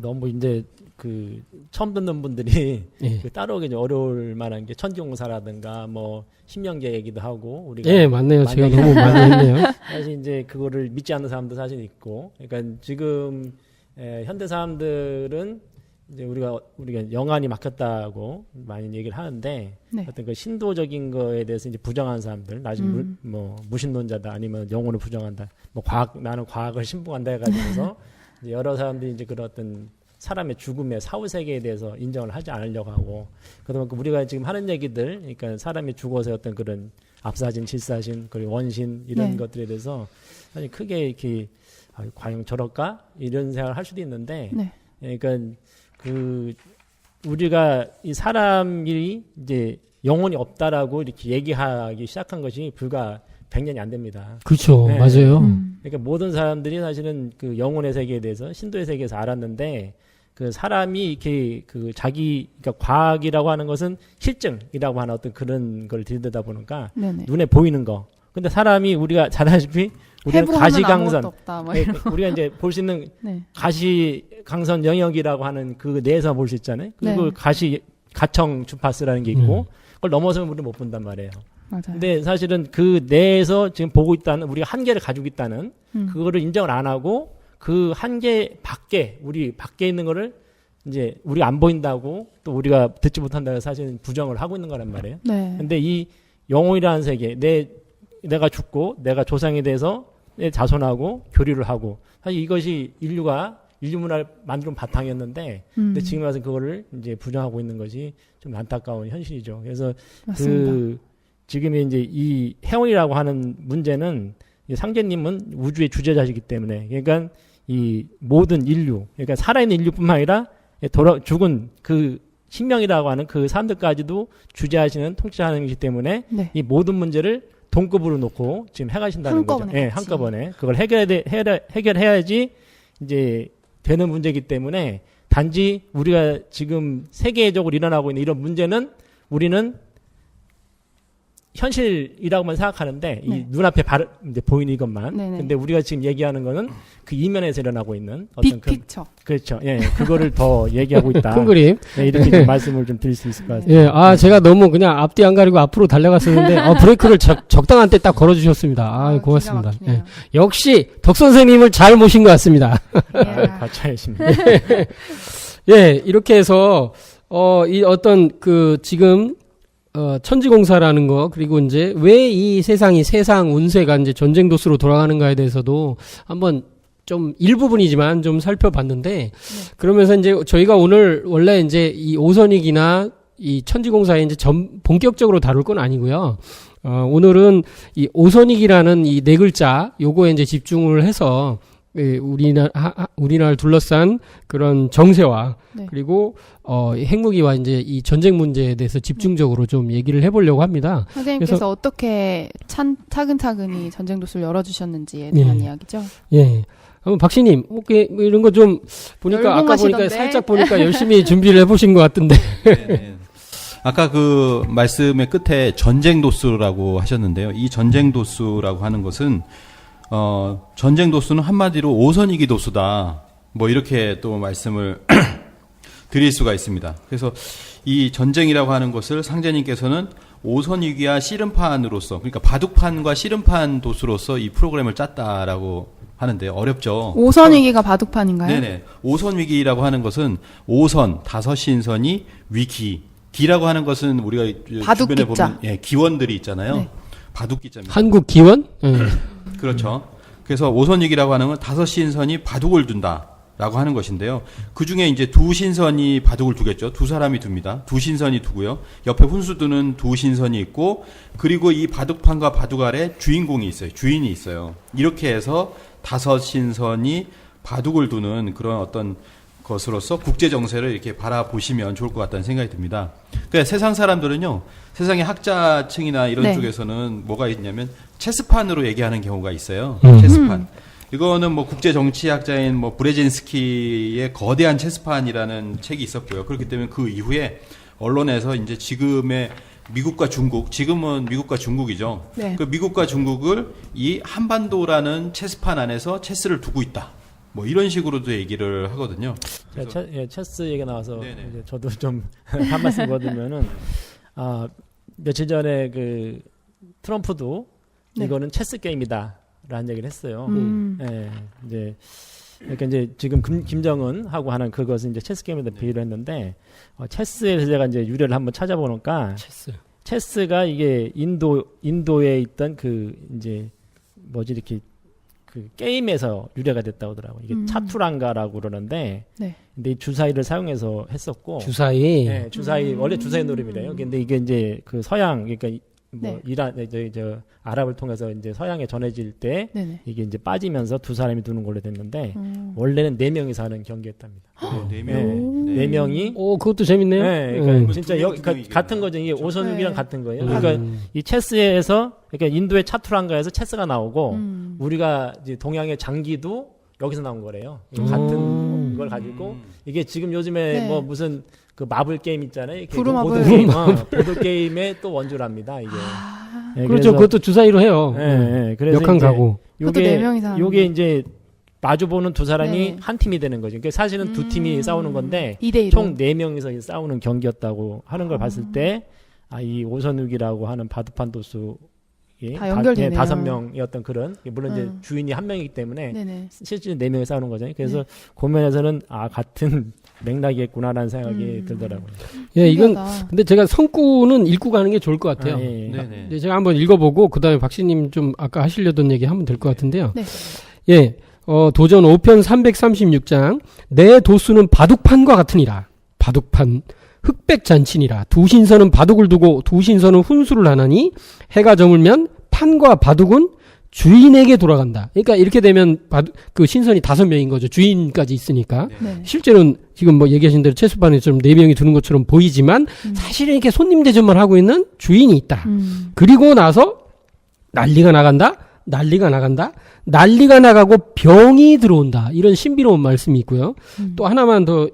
너무 이제 그 처음 듣는 분들이 그 따로 이제 어려울 만한 게 천지공사라든가 뭐 신명제 얘기도 하고 우리가 맞네요. 제가 너무 많이 했네요. 사실 이제 그거를 믿지 않는 사람도 사실 있고, 그러니까 지금 현대 사람들은 이제 우리가 영안이 막혔다고 많이 얘기를 하는데 어떤 그 신도적인 거에 대해서 이제 부정하는 사람들, 나중에 뭐 무신론자다 아니면 영혼을 부정한다, 뭐 나는 과학을 신봉한다 해가지고서 여러 사람들이 이제 그런 어떤 사람의 죽음의 사후 세계에 대해서 인정을 하지 않으려고 하고, 그러다 보니까 우리가 지금 하는 얘기들, 그러니까 사람이 죽어서 어떤 그런 압사신, 질사신, 그리고 원신 이런 것들에 대해서 사실 크게 이렇게 과연 저럴까 이런 생각을 할 수도 있는데, 그러니까 그 우리가 이 사람이 이제 영혼이 없다라고 이렇게 얘기하기 시작한 것이 불과 100년이 안 됩니다. 그렇죠. 맞아요. 그러니까 모든 사람들이 사실은 그 영혼의 세계에 대해서 신도의 세계에서 알았는데, 그 사람이 이렇게 그 그러니까 과학이라고 하는 것은 실증이라고 하는 어떤 그런 걸 들여다보다 보니까 눈에 보이는 거. 근데 사람이 우리가 잘 아시다시피 우리는 가시강선, 우리가 이제 볼 수 있는 가시강선 영역이라고 하는 그 내에서 볼 수 있잖아요. 그리고 가청 주파수라는 게 있고 그걸 넘어서면 우리는 못 본단 말이에요. 맞아요. 근데 사실은 그 내에서 지금 보고 있다는, 우리가 한계를 가지고 있다는 그거를 인정을 안 하고 그 한계 밖에, 우리 밖에 있는 거를 이제 우리가 안 보인다고 또 우리가 듣지 못한다고 사실은 부정을 하고 있는 거란 말이에요. 근데 이 영혼이라는 세계, 내가 죽고 내가 조상에 대해서 내 자손하고 교류를 하고, 사실 이것이 인류 문화를 만드는 바탕이었는데, 근데 지금 와서 그거를 이제 부정하고 있는 것이 좀 안타까운 현실이죠. 그래서 맞습니다. 지금 이제 이 해원이라고 하는 문제는 상제님은 우주의 주제자이기 때문에, 그러니까 이 모든 인류, 그러니까 살아있는 인류뿐만 아니라 죽은 그 신명이라고 하는 그 사람들까지도 주재하시는, 통치하는 것이기 때문에 이 모든 문제를 동급으로 놓고 지금 해가신다는 거죠. 한꺼번에 그걸 해결해야지 이제 되는 문제이기 때문에, 단지 우리가 지금 세계적으로 일어나고 있는 이런 문제는 우리는 현실이라고만 생각하는데 이 눈앞에 이제 보이는 이것만. 근데 우리가 지금 얘기하는 거는 그 이면에서 일어나고 있는 어떤 빅픽처. 그렇죠. 그거를 더 얘기하고 있다. 큰 그림. 이렇게 좀 말씀을 좀 드릴 수 있을 것 같습니다. 제가 너무 그냥 앞뒤 안 가리고 앞으로 달려갔었는데 브레이크를 적당한 때 딱 걸어주셨습니다. 고맙습니다. 역시 덕 선생님을 잘 모신 것 같습니다. 과찬이십니다. 이렇게 해서 이 어떤 그 지금 천지공사라는 거, 그리고 이제 왜 이 세상 운세가 이제 전쟁 도수로 돌아가는가에 대해서도 한번 좀 일부분이지만 좀 살펴봤는데, 그러면서 이제 저희가 오늘 원래 이제 이 오선익이나 이 천지공사에 이제 본격적으로 다룰 건 아니고요. 오늘은 이 오선익이라는 이 네 글자 요거에 이제 집중을 해서 우리나라를 둘러싼 그런 정세와 네. 그리고 핵무기와 이제 이 전쟁 문제에 대해서 집중적으로 좀 얘기를 해보려고 합니다. 선생님께서 그래서- 어떻게 차근차근히 전쟁 도수를 열어주셨는지에 대한 예. 이야기죠. 예. 한번 박씨님, 혹시 뭐 이런 거 좀 보니까 아까 보니까 열공하시던데? 살짝 보니까 열심히 준비를 해보신 것 같은데. 네. 아까 그 말씀의 끝에 전쟁 도수라고 하셨는데요. 이 전쟁 도수라고 하는 것은 전쟁 도수는 한마디로 오선위기 도수다. 뭐 이렇게 또 말씀을 드릴 수가 있습니다. 그래서 이 전쟁이라고 하는 것을 상제님께서는 오선위기와 씨름판으로서, 그러니까 바둑판과 씨름판 도수로서 이 프로그램을 짰다라고 하는데 어렵죠. 오선 위기가 바둑판인가요? 네네. 오선 위기라고 하는 것은 오선, 다섯 신선이 위기. 기라고 하는 것은 우리가 바둑 주변에 기자. 보면 기원들이 있잖아요. 네. 바둑 기자입니다. 한국 기원? 예. 그렇죠. 그래서 오선 위기라고 하는 건 다섯 신선이 바둑을 둔다라고 하는 것인데요. 그 중에 이제 두 신선이 바둑을 두겠죠. 두 사람이 둡니다. 두 신선이 두고요. 옆에 훈수 두는 두 신선이 있고, 그리고 이 바둑판과 바둑 아래 주인공이 있어요. 주인이 있어요. 이렇게 해서 다섯 신선이 바둑을 두는 그런 어떤 것으로서 국제 정세를 이렇게 바라보시면 좋을 것 같다는 생각이 듭니다. 그러니까 세상 사람들은요, 세상의 학자층이나 이런 네. 쪽에서는 뭐가 있냐면 체스판으로 얘기하는 경우가 있어요. 음. 체스판. 이거는 뭐 국제 정치학자인 뭐 브레진스키의 거대한 체스판이라는 책이 있었고요. 그렇기 때문에 그 이후에 언론에서 이제 지금의 미국과 중국, 지금은 미국과 중국이죠. 네. 그 미국과 중국을 이 한반도라는 체스판 안에서 체스를 두고 있다. 뭐 이런 식으로도 얘기를 하거든요. 그래서 체스 얘기가 나와서 네네. 이제 저도 좀 한 말씀 드리면은 며칠 전에 그 트럼프도 네. 이거는 체스 게임이다라는 얘기를 했어요. 예, 이제 그러니까 이제 지금 김정은하고 하는 그것은 이제 체스 게임에다 비유를 했는데 체스에서 제가 이제 유래를 한번 찾아보니까 체스가 이게 인도에 있던 그 이제 뭐지 이렇게 그 게임에서 유래가 됐다고 하더라고요. 이게 차투랑가라고 그러는데, 네. 근데 이 주사위를 사용해서 했었고, 주사위. 네, 주사위 원래 주사위 노름이래요. 근데 이게 이제 그 서양, 그러니까 뭐 네. 이란, 저 아랍을 통해서 이제 서양에 전해질 때 네네. 이게 이제 빠지면서 두 사람이 두는 걸로 됐는데 원래는 4명이서 하는 경기였답니다. 네 네, 명. 네. 4명이 오, 그것도 재밌네요. 네, 그러니까 음. 진짜 두 명, 여기 두 명이긴 같은 하다. 거죠. 이게 오선육이랑 네. 같은 거예요. 음. 그러니까 이 체스에서 그러니까 인도의 차투랑가에서 체스가 나오고 우리가 이제 동양의 장기도 여기서 나온 거래요. 같은 걸 가지고 이게 지금 요즘에 네. 뭐 무슨 그 마블 게임 있잖아요. 이렇게 부루마블. 보드 게임, 보드 게임의 또 원조랍니다. 이게. 네, 그렇죠. 그래서- 그것도 주사위로 해요. 예, 예. 그래서 역한 이제 가고. 그것도 네 명이서 하는 요게 이제 마주보는 두 사람이 네. 한 팀이 되는 거죠. 그러니까 사실은 두 팀이 싸우는 건데 2대1로. 총 4명이서 싸우는 경기였다고 하는 걸 봤을 때, 이 오선욱이라고 하는 바둑판 도수, 다 연결되네요. 5명이었던 그런, 물론 이제 음. 주인이 한 명이기 때문에 네네. 실제 4명이 싸우는 거잖아요. 그래서 그 면에서는, 같은 맥락이겠구나라는 생각이 들더라고요. 예, 이건 신기하다. 근데 제가 성구는 읽고 가는 게 좋을 것 같아요. 예, 예. 네네. 이제 제가 한번 읽어보고 그다음에 박씨님 좀 아까 하시려던 얘기 하면 될 것 같은데요. 네. 예, 도전 5편 336장 내 도수는 바둑판과 같으니라. 바둑판 흑백 잔치니라. 두 신선은 바둑을 두고 두 신선은 훈수를 하나니 해가 저물면 판과 바둑은 주인에게 돌아간다. 그러니까 이렇게 되면 그 신선이 5명인 거죠. 주인까지 있으니까. 네. 실제로는 지금 뭐 얘기하신 대로 체스판에처럼 4명이 두는 것처럼 보이지만 사실은 이렇게 손님 대접만 하고 있는 주인이 있다. 그리고 나서 난리가 나간다. 난리가 나가고 병이 들어온다. 이런 신비로운 말씀이 있고요. 또 하나만 더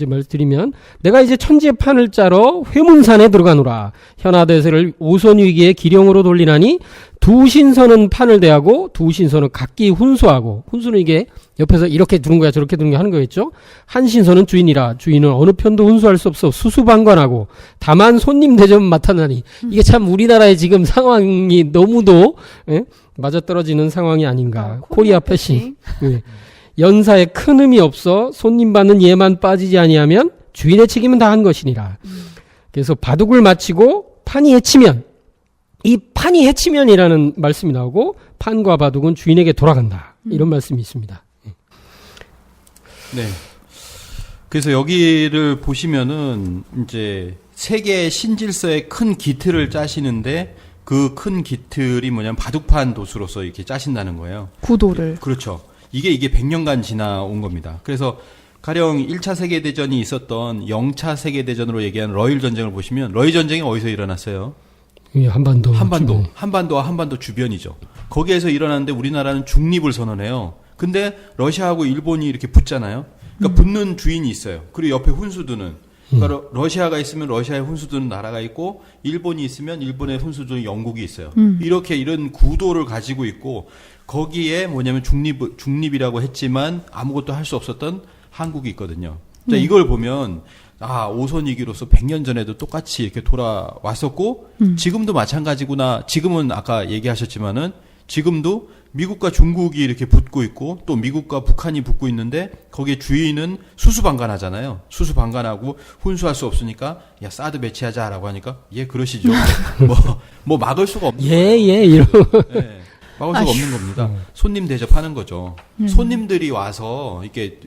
말씀드리면 내가 이제 천지의 판을 짜러 회문산에 들어가노라. 현하대세를 오선위기의 기령으로 돌리나니 두 신선은 판을 대하고 두 신선은 각기 훈수하고, 훈수는 이게 옆에서 이렇게 두는 거야 저렇게 두는 거 하는 거겠죠. 한 신선은 주인이라. 주인은 어느 편도 훈수할 수 없어 수수방관하고 다만 손님 대접 맡아나니. 이게 참 우리나라의 지금 상황이 너무도 맞아떨어지는 상황이 아닌가. 코리아 패싱. 예. 연사에 큰 흠이 없어 손님 받는 예만 빠지지 아니하면 주인의 책임은 다한 것이니라. 그래서 바둑을 마치고 판이 해치면, 이 판이 해치면이라는 말씀이 나오고 판과 바둑은 주인에게 돌아간다. 이런 말씀이 있습니다. 네. 그래서 여기를 보시면은 이제 세계 신질서의 큰 기틀을 짜시는데 그 큰 깃틀이 뭐냐면 바둑판 도수로서 이렇게 짜신다는 거예요. 구도를. 그렇죠. 이게 100년간 지나온 겁니다. 그래서 가령 1차 세계대전이 있었던 0차 세계대전으로 얘기하는 러일 전쟁을 보시면 러일 전쟁이 어디서 일어났어요? 예, 한반도. 한반도. 주변. 한반도와 한반도 주변이죠. 거기에서 일어났는데 우리나라는 중립을 선언해요. 근데 러시아하고 일본이 이렇게 붙잖아요. 그러니까 붙는 주인이 있어요. 그리고 옆에 훈수두는 그러니까 러시아가 있으면 러시아의 훈수두는 나라가 있고 일본이 있으면 일본의 훈수두는 영국이 있어요. 이렇게 이런 구도를 가지고 있고 거기에 뭐냐면 중립이라고 했지만 아무것도 할 수 없었던 한국이 있거든요. 자, 이걸 보면 오선이기로서 100년 전에도 똑같이 이렇게 돌아왔었고 지금도 마찬가지구나. 지금은 아까 얘기하셨지만은 지금도 미국과 중국이 이렇게 붙고 있고 또 미국과 북한이 붙고 있는데 거기에 주인은 수수방관하잖아요. 수수방관하고 훈수할 수 없으니까 야 사드 배치하자라고 하니까 예 그러시죠. 뭐 막을 수가 없는 거예요. 이런. 네, 막을 수가 없는 겁니다. 손님 대접하는 거죠. 손님들이 와서 이렇게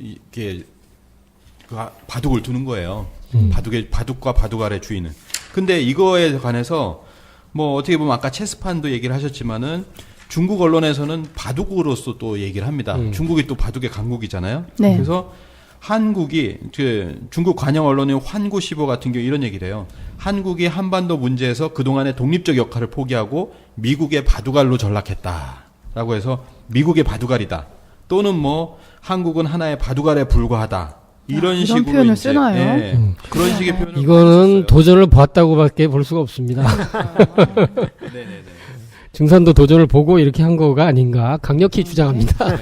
그 바둑을 두는 거예요. 바둑과 바둑알의 주인은. 근데 이거에 관해서 뭐 어떻게 보면 아까 체스판도 얘기를 하셨지만은 중국 언론에서는 바둑으로서 또 얘기를 합니다. 중국이 또 바둑의 강국이잖아요. 네. 그래서 한국이 중국 관영 언론인 환구시보 같은 경우 이런 얘기를 해요. 한국이 한반도 문제에서 그동안의 독립적 역할을 포기하고 미국의 바둑알로 전락했다라고 해서 미국의 바둑알이다. 또는 뭐 한국은 하나의 바둑알에 불과하다. 이런 식으로 표현을 이제, 쓰나요? 예, 그런 식의 표현을 이거는 썼어요. 도전을 봤다고밖에 볼 수가 없습니다. 네네네. 증산도 도전을 보고 이렇게 한 거가 아닌가 강력히 주장합니다.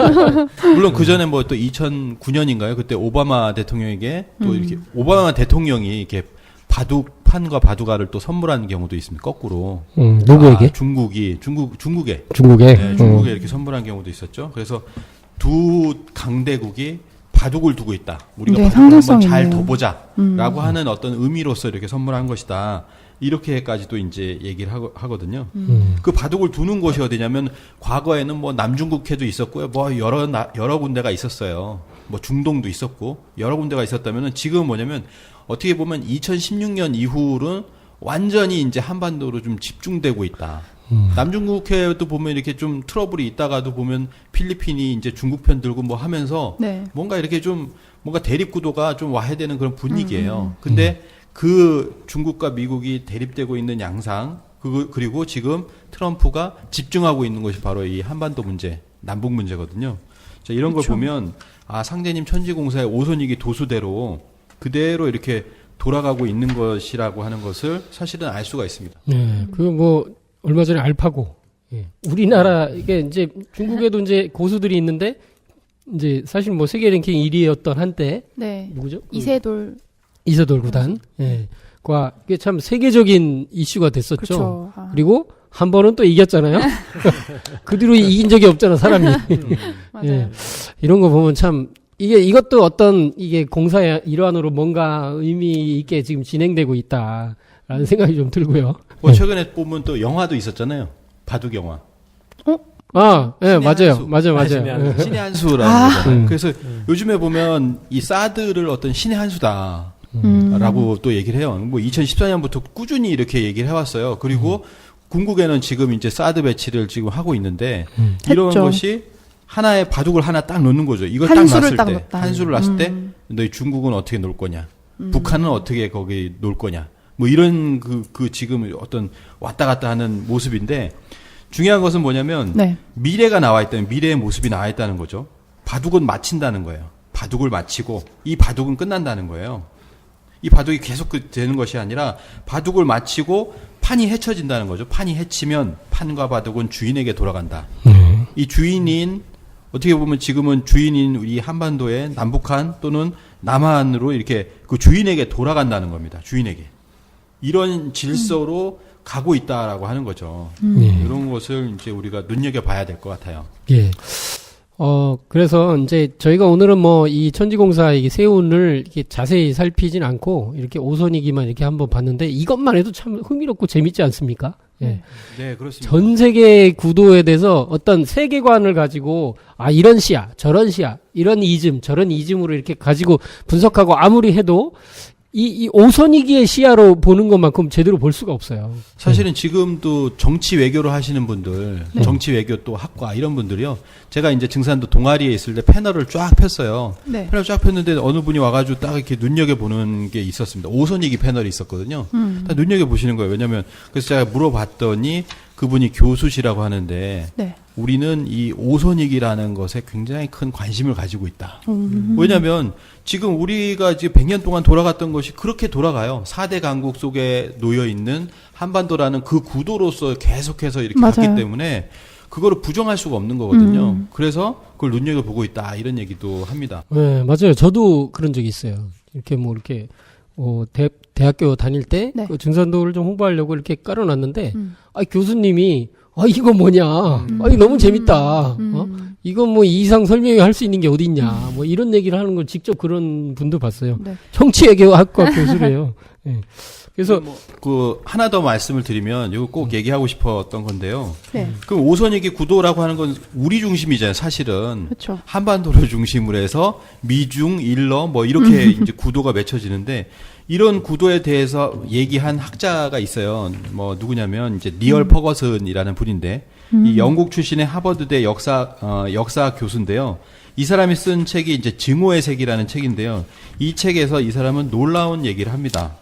물론 그 전에 뭐 또 2009년인가요? 그때 오바마 대통령에게 또 이렇게 오바마 대통령이 이렇게 바둑판과 바둑알을 또 선물하는 경우도 있습니다. 거꾸로. 누구에게? 중국에. 중국에. 네, 중국에 이렇게 선물한 경우도 있었죠. 그래서 두 강대국이 바둑을 두고 있다. 우리가 네, 바둑을 상대성 한번 잘 있네요. 둬보자라고 하는 어떤 의미로서 이렇게 선물한 것이다. 이렇게까지 또 이제 얘기를 하거든요. 그 바둑을 두는 곳이 어디냐면 과거에는 뭐 남중국해도 있었고요. 뭐 여러 군데가 있었어요. 뭐 중동도 있었고 여러 군데가 있었다면은 지금 뭐냐면 어떻게 보면 2016년 이후로는 완전히 이제 한반도로 좀 집중되고 있다. 남중국해도 보면 이렇게 좀 트러블이 있다가도 보면 필리핀이 이제 중국 편 들고 뭐 하면서 네. 뭔가 이렇게 좀 뭔가 대립 구도가 좀 와야 되는 그런 분위기예요. 근데 그 중국과 미국이 대립되고 있는 양상 그리고 지금 트럼프가 집중하고 있는 것이 바로 이 한반도 문제, 남북 문제거든요. 자, 이런 걸 그렇죠. 보면 상대님 천지공사의 오선이기 도수대로 그대로 이렇게 돌아가고 있는 것이라고 하는 것을 사실은 알 수가 있습니다. 네, 그 뭐 얼마 전에 알파고. 예. 우리나라 이게 이제 중국에도 이제 고수들이 있는데 이제 사실 뭐 세계 랭킹 1위였던 한때 네. 누구죠? 이세돌. 이세돌 구단. 예. 과 이게 참 세계적인 이슈가 됐었죠. 그렇죠. 그리고 한 번은 또 이겼잖아요. 그 뒤로 이긴 적이 없잖아, 사람이. 맞아요. 예. 이런 거 보면 참 이것도 어떤 이게 공사의 일환으로 뭔가 의미 있게 지금 진행되고 있다라는 생각이 좀 들고요. 뭐 최근에 보면 또 영화도 있었잖아요. 바둑 영화. 예, 맞아요. 한수. 맞아요. 신의 한수. 신의 한수라는 거잖아요. 음. 그래서 요즘에 보면 이 사드를 어떤 신의 한수다. 라고 또 얘기를 해요. 뭐 2014년부터 꾸준히 이렇게 얘기를 해왔어요. 그리고 궁극에는 지금 이제 사드 배치를 지금 하고 있는데 이런 했죠. 것이 하나의 바둑을 하나 딱 놓는 거죠. 이걸 딱 한 수를 놨을 딱 때, 놨다. 한 수를 놨을 때 너희 중국은 어떻게 놀 거냐, 북한은 어떻게 거기 놀 거냐, 뭐 이런 그 지금 어떤 왔다 갔다 하는 모습인데 중요한 것은 뭐냐면 네. 미래가 나와 있다는 미래의 모습이 나와 있다는 거죠. 바둑은 마친다는 거예요. 바둑을 마치고 이 바둑은 끝난다는 거예요. 이 바둑이 계속 되는 것이 아니라 바둑을 마치고 판이 헤쳐진다는 거죠. 판이 헤치면 판과 바둑은 주인에게 돌아간다. 이 주인인 어떻게 보면 지금은 주인인 우리 한반도의 남북한 또는 남한으로 이렇게 그 주인에게 돌아간다는 겁니다. 주인에게. 이런 질서로 가고 있다라고 하는 거죠. 이런 것을 이제 우리가 눈여겨봐야 될 것 같아요. 예. 그래서 이제 저희가 오늘은 뭐 이 천지공사 이 세운을 이렇게 자세히 살피진 않고 이렇게 오선이기만 이렇게 한번 봤는데 이것만 해도 참 흥미롭고 재밌지 않습니까? 예. 네, 그렇습니다. 전 세계 구도에 대해서 어떤 세계관을 가지고 이런 시야, 저런 시야, 이런 이즘, 저런 이즘으로 이렇게 가지고 분석하고 아무리 해도 이 오선이기의 시야로 보는 것만큼 제대로 볼 수가 없어요. 사실은 지금도 정치 외교를 하시는 분들, 네. 정치 외교 또 학과 이런 분들이요. 제가 이제 증산도 동아리에 있을 때 패널을 쫙 폈어요. 네. 패널 쫙 폈는데 어느 분이 와가지고 딱 이렇게 눈여겨보는 게 있었습니다. 오선이기 패널이 있었거든요. 딱 눈여겨보시는 거예요. 왜냐면, 그래서 제가 물어봤더니 그분이 교수시라고 하는데, 네. 우리는 이 오선이기라는 것에 굉장히 큰 관심을 가지고 있다. 왜냐면 지금 우리가 지금 100년 동안 돌아갔던 것이 그렇게 돌아가요. 4대 강국 속에 놓여 있는 한반도라는 그 구도로서 계속해서 이렇게 맞아요. 갔기 때문에 그거를 부정할 수가 없는 거거든요. 그래서 그걸 눈여겨보고 있다. 이런 얘기도 합니다. 네, 맞아요. 저도 그런 적이 있어요. 이렇게 뭐 이렇게 대학교 다닐 때 네. 그 증산도를 좀 홍보하려고 이렇게 깔아놨는데 교수님이 이거 뭐냐? 이거 너무 재밌다. 이건 뭐 이상 설명이 할 수 있는 게 어디 있냐? 뭐 이런 얘기를 하는 걸 직접 그런 분도 봤어요. 네. 정치외교학과 교수래요. 네. 그래서 그 하나 더 말씀을 드리면 이거 꼭 얘기하고 싶었던 건데요. 네. 그 오선이기 구도라고 하는 건 우리 중심이잖아요. 사실은 그렇죠. 한반도를 중심으로 해서 미중 일러 뭐 이렇게 이제 구도가 맺혀지는데 이런 구도에 대해서 얘기한 학자가 있어요. 뭐 누구냐면 이제 니얼 퍼거슨이라는 분인데 이 영국 출신의 하버드대 역사 교수인데요. 이 사람이 쓴 책이 이제 증오의 색이라는 책인데요. 이 책에서 이 사람은 놀라운 얘기를 합니다.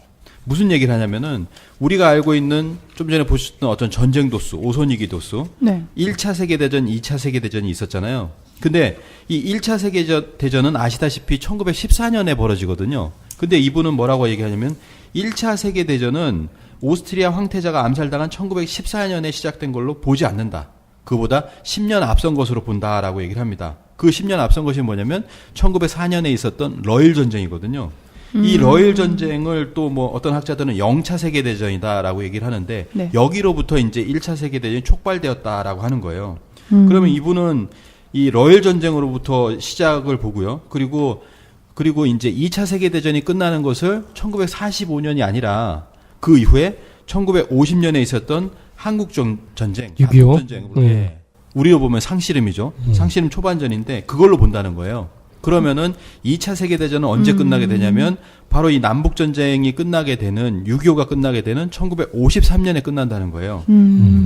무슨 얘기를 하냐면은 우리가 알고 있는 좀 전에 보셨던 어떤 전쟁 도수, 오선이기 도수, 네. 1차 세계대전, 2차 세계대전이 있었잖아요. 근데 이 1차 세계대전은 아시다시피 1914년에 벌어지거든요. 근데 이분은 뭐라고 얘기하냐면 1차 세계대전은 오스트리아 황태자가 암살당한 1914년에 시작된 걸로 보지 않는다. 그보다 10년 앞선 것으로 본다라고 얘기를 합니다. 그 10년 앞선 것이 뭐냐면 1904년에 있었던 러일 전쟁이거든요. 이 러일 전쟁을 또 뭐 어떤 학자들은 0차 세계대전이다라고 얘기를 하는데 네. 여기로부터 이제 1차 세계대전이 촉발되었다라고 하는 거예요. 그러면 이분은 이 러일 전쟁으로부터 시작을 보고요. 그리고 이제 2차 세계대전이 끝나는 것을 1945년이 아니라 그 이후에 1950년에 있었던 한국 전쟁, 6.25? 전쟁으로 우리로 보면 상씨름이죠. 상씨름 초반전인데 그걸로 본다는 거예요. 그러면은 2차 세계대전은 언제 끝나게 되냐면 바로 이 남북전쟁이 끝나게 되는 6.25가 끝나게 되는 1953년에 끝난다는 거예요.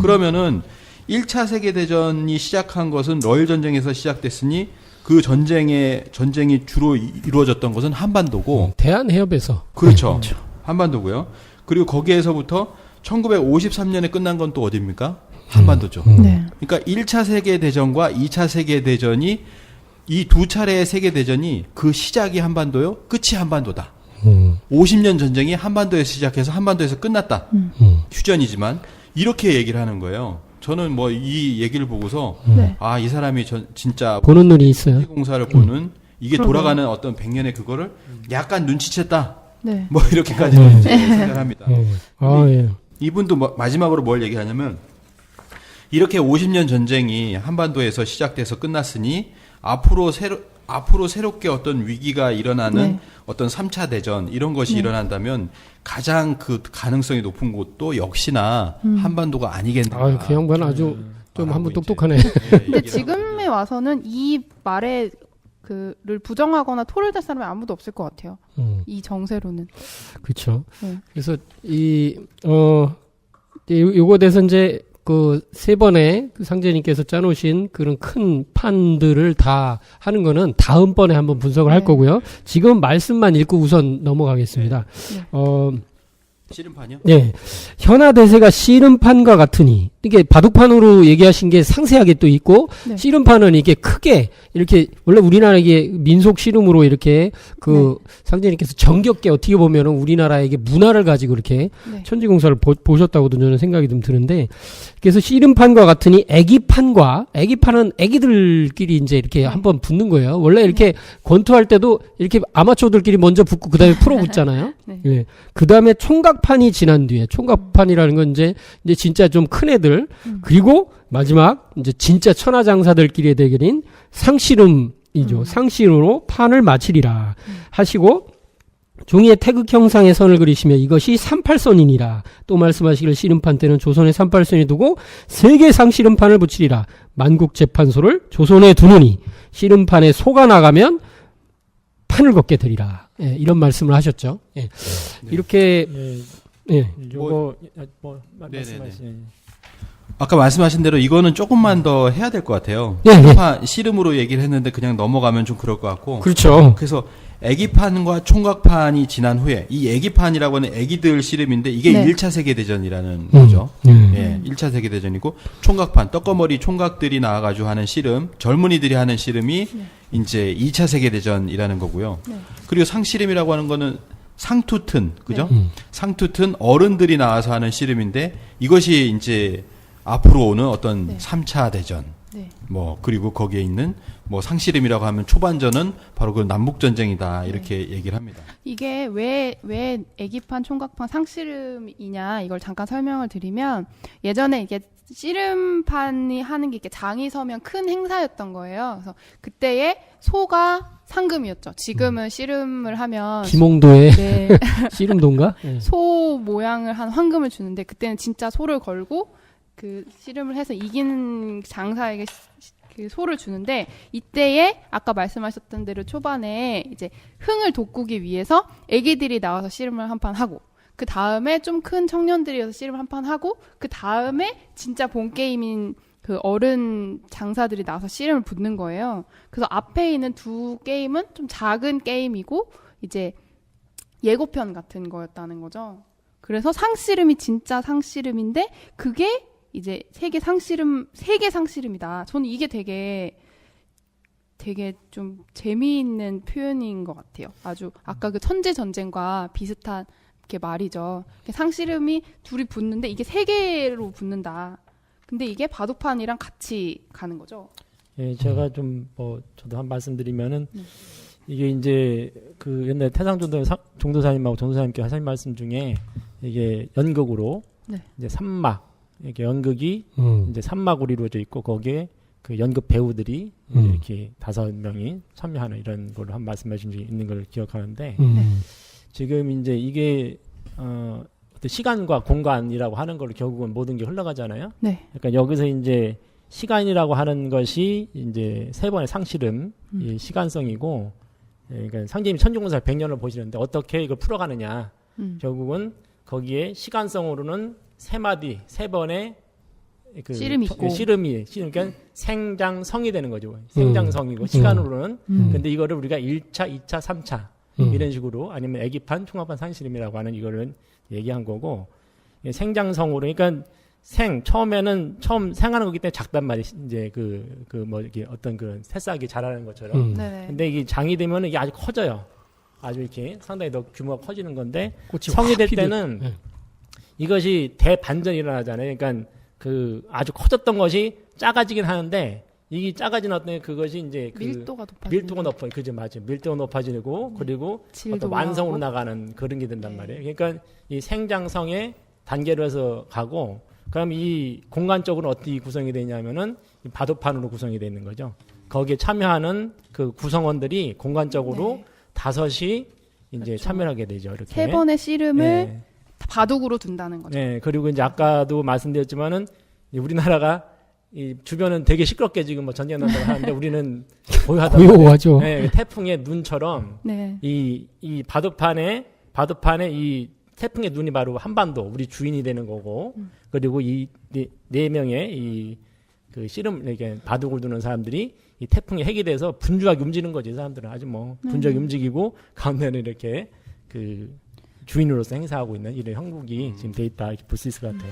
그러면은 1차 세계대전이 시작한 것은 러일 전쟁에서 시작됐으니 그 전쟁이 주로 이루어졌던 것은 한반도고 대한해협에서 그렇죠. 한반도고요. 그리고 거기에서부터 1953년에 끝난 건 또 어디입니까? 한반도죠. 네. 그러니까 1차 세계대전과 2차 세계대전이 이 두 차례의 세계대전이 그 시작이 한반도요, 끝이 한반도다. 50년 전쟁이 한반도에서 시작해서 한반도에서 끝났다. 휴전이지만 이렇게 얘기를 하는 거예요. 저는 뭐 이 얘기를 보고서 네. 이 사람이 진짜 보는 눈이 있어요. 공사를 보는 이게 그러게요. 돌아가는 어떤 100년의 그거를 약간 눈치챘다. 네. 뭐 이렇게까지 이제 생각합니다. 예. 이분도 마지막으로 뭘 얘기하냐면 이렇게 50년 전쟁이 한반도에서 시작돼서 끝났으니 앞으로 새롭게 어떤 위기가 일어나는 네. 어떤 3차 대전 이런 것이 일어난다면 가장 그 가능성이 높은 곳도 역시나 한반도가 아니겠나. 그 양반 아주 좀 한번 똑똑하네. 근데 지금에 와서는 이 말에 그를 부정하거나 토를 댈 사람이 아무도 없을 것 같아요. 이 정세로는. 그렇죠. 네. 그래서 요거에 대해서 이제 그 세 번의 그 상제님께서 짜놓으신 그런 큰 판들을 다 하는 거는 다음번에 한번 분석을 할 네. 거고요. 지금 말씀만 읽고 우선 넘어가겠습니다. 네. 씨름판이요? 네. 현아대세가 씨름판과 같으니, 이게 바둑판으로 얘기하신 게 상세하게 또 있고, 네. 씨름판은 이게 크게, 이렇게, 원래 우리나라 이게 민속 씨름으로 이렇게, 상제님께서 정겹게 어떻게 보면은 우리나라에게 문화를 가지고 이렇게 네. 천지공사를 보셨다고도 저는 생각이 좀 드는데, 그래서 씨름판과 같으니 애기판은 애기들끼리 이제 이렇게 한번 붙는 거예요. 원래 이렇게 권투할 때도 이렇게 아마추어들끼리 먼저 붙고 그 다음에 프로 붙잖아요. 네. 예. 그 다음에 총각판이 지난 뒤에, 총각판이라는 건 이제 진짜 좀 큰 애들, 그리고 마지막 이제 진짜 천하장사들끼리의 대결인 상씨름이죠. 상씨름으로 판을 마치리라 하시고, 종이에 태극 형상의 선을 그리시며 이것이 38선이니라. 또 말씀하시기를 씨름판 때는 조선에 38선이 두고 세계 상씨름판을 붙이리라. 만국재판소를 조선에 두느니 씨름판에 소가 나가면 판을 걷게 되리라. 예, 이런 말씀을 하셨죠. 예. 이렇게 예, 예. 요거 네네네. 말씀하신 아까 말씀하신 대로 이거는 조금만 더 해야 될 것 같아요. 네, 네. 씨름으로 얘기를 했는데 그냥 넘어가면 좀 그럴 것 같고. 그렇죠. 그래서 애기판과 총각판이 지난 후에 이 애기판이라고 하는 애기들 씨름인데 이게 네. 1차 세계대전이라는 거죠. 네. 예, 1차 세계대전이고 총각판, 떡거머리 총각들이 나와가지고 하는 씨름, 젊은이들이 하는 씨름이 이제 2차 세계대전이라는 거고요. 네. 그리고 상씨름이라고 하는 거는 상투튼, 그죠? 네. 상투튼 어른들이 나와서 하는 씨름인데 이것이 이제 앞으로 오는 어떤 네. 3차 대전, 네. 뭐 그리고 거기에 있는 뭐 상씨름이라고 하면 초반전은 바로 그 남북 전쟁이다 이렇게 얘기를 합니다. 이게 왜 애기판, 총각판, 상씨름이냐 이걸 잠깐 설명을 드리면 예전에 이게 씨름판이 하는 게 이렇게 장이 서면 큰 행사였던 거예요. 그래서 그때의 소가 상금이었죠. 지금은 씨름을 하면 김홍도의 네, 씨름동가? 예. 소 모양을 한 황금을 주는데 그때는 진짜 소를 걸고 그 씨름을 해서 이긴 장사에게 그 소를 주는데 이때에 아까 말씀하셨던 대로 초반에 이제 흥을 돋구기 위해서 애기들이 나와서 씨름을 한 판 하고 그 다음에 좀 큰 청년들이어서 씨름을 한 판 하고 그 다음에 진짜 본 게임인 그 어른 장사들이 나와서 씨름을 붙는 거예요. 그래서 앞에 있는 두 게임은 좀 작은 게임이고 이제 예고편 같은 거였다는 거죠. 그래서 상씨름이 진짜 상씨름인데 그게 이제 세계 상씨름이다. 저는 이게 되게 좀 재미있는 표현인 것 같아요. 아주 아까 그 천재 전쟁과 비슷한 게 말이죠. 상씨름이 둘이 붙는데 이게 세 개로 붙는다. 근데 이게 바둑판이랑 같이 가는 거죠. 예, 제가 좀 저도 한 말씀드리면은 이게 이제 그 옛날 종도사님하고 전도사님께 하신 말씀 중에 이게 연극으로 네. 이제 3막 이렇게 연극이 이제 3막으로 이루어져 있고 거기에 그 연극 배우들이 이제 이렇게 5명이 참여하는 이런 걸로 한 말씀하신 적이 있는 걸 기억하는데 지금 이제 이게 어떤 시간과 공간이라고 하는 걸로 결국은 모든 게 흘러가잖아요. 네. 그러니까 여기서 이제 시간이라고 하는 것이 이제 세 번의 상실음, 이 시간성이고, 그러니까 상제님이 천중군사를 100년을 보시는데 어떻게 이걸 풀어가느냐. 결국은 거기에 시간성으로는 세 번의 그 씨름이 있고. 그러니까 생장성이 되는 거죠. 생장성이고 시간으로는. 근데 이거를 우리가 1차, 2차, 3차 이런 식으로 아니면 애기판, 총합판, 상실음이라고 하는 이거를 얘기한 거고 생장성으로 그러니까 처음 생하는 거기 때문에 작단 말이지 이제 이게 어떤 그 새싹이 자라는 것처럼. 네네. 근데 이게 장이 되면은 이게 아주 커져요. 아주 이렇게 상당히 더 규모가 커지는 건데 꽃이 성이 될 확 피듯. 때는 네. 이것이 대반전이 일어나잖아요. 그러니까 그 아주 커졌던 것이 작아지긴 하는데 이게 작아진 어떤 그것이 이제 그 밀도가 높아지는 그죠, 맞아요. 밀도가 높아지고 그리고 질도 어떤 완성으로 올라가고. 나가는 그런 게 된단 말이에요. 그러니까 이 생장성의 단계로 해서 가고, 그럼 이 공간적으로 어떻게 구성이 되냐면은 이 바둑판으로 구성이 되어 있는 거죠. 거기에 참여하는 그 구성원들이 공간적으로 네. 5이 이제 그렇죠. 참여하게 되죠. 이렇게 세 번의 씨름을 네. 바둑으로 둔다는 거죠. 네, 그리고 이제 아까도 말씀드렸지만은 이 우리나라가 이 주변은 되게 시끄럽게 지금 뭐 전쟁 난다고 하는데 우리는 고요하죠. 네, 태풍의 눈처럼 네. 이 바둑판에 이 태풍의 눈이 바로 한반도 우리 주인이 되는 거고, 그리고 이 네 명의 그 씨름 이렇게 바둑을 두는 사람들이 이 태풍의 핵이 돼서 분주하게 움직이는 거지. 이 사람들은 아주 뭐 분주하게 움직이고 가운데는 이렇게 그 주인으로서 행사하고 있는 이런 형국이 지금 돼 있다 이렇게 볼 수 있을 것 같아요.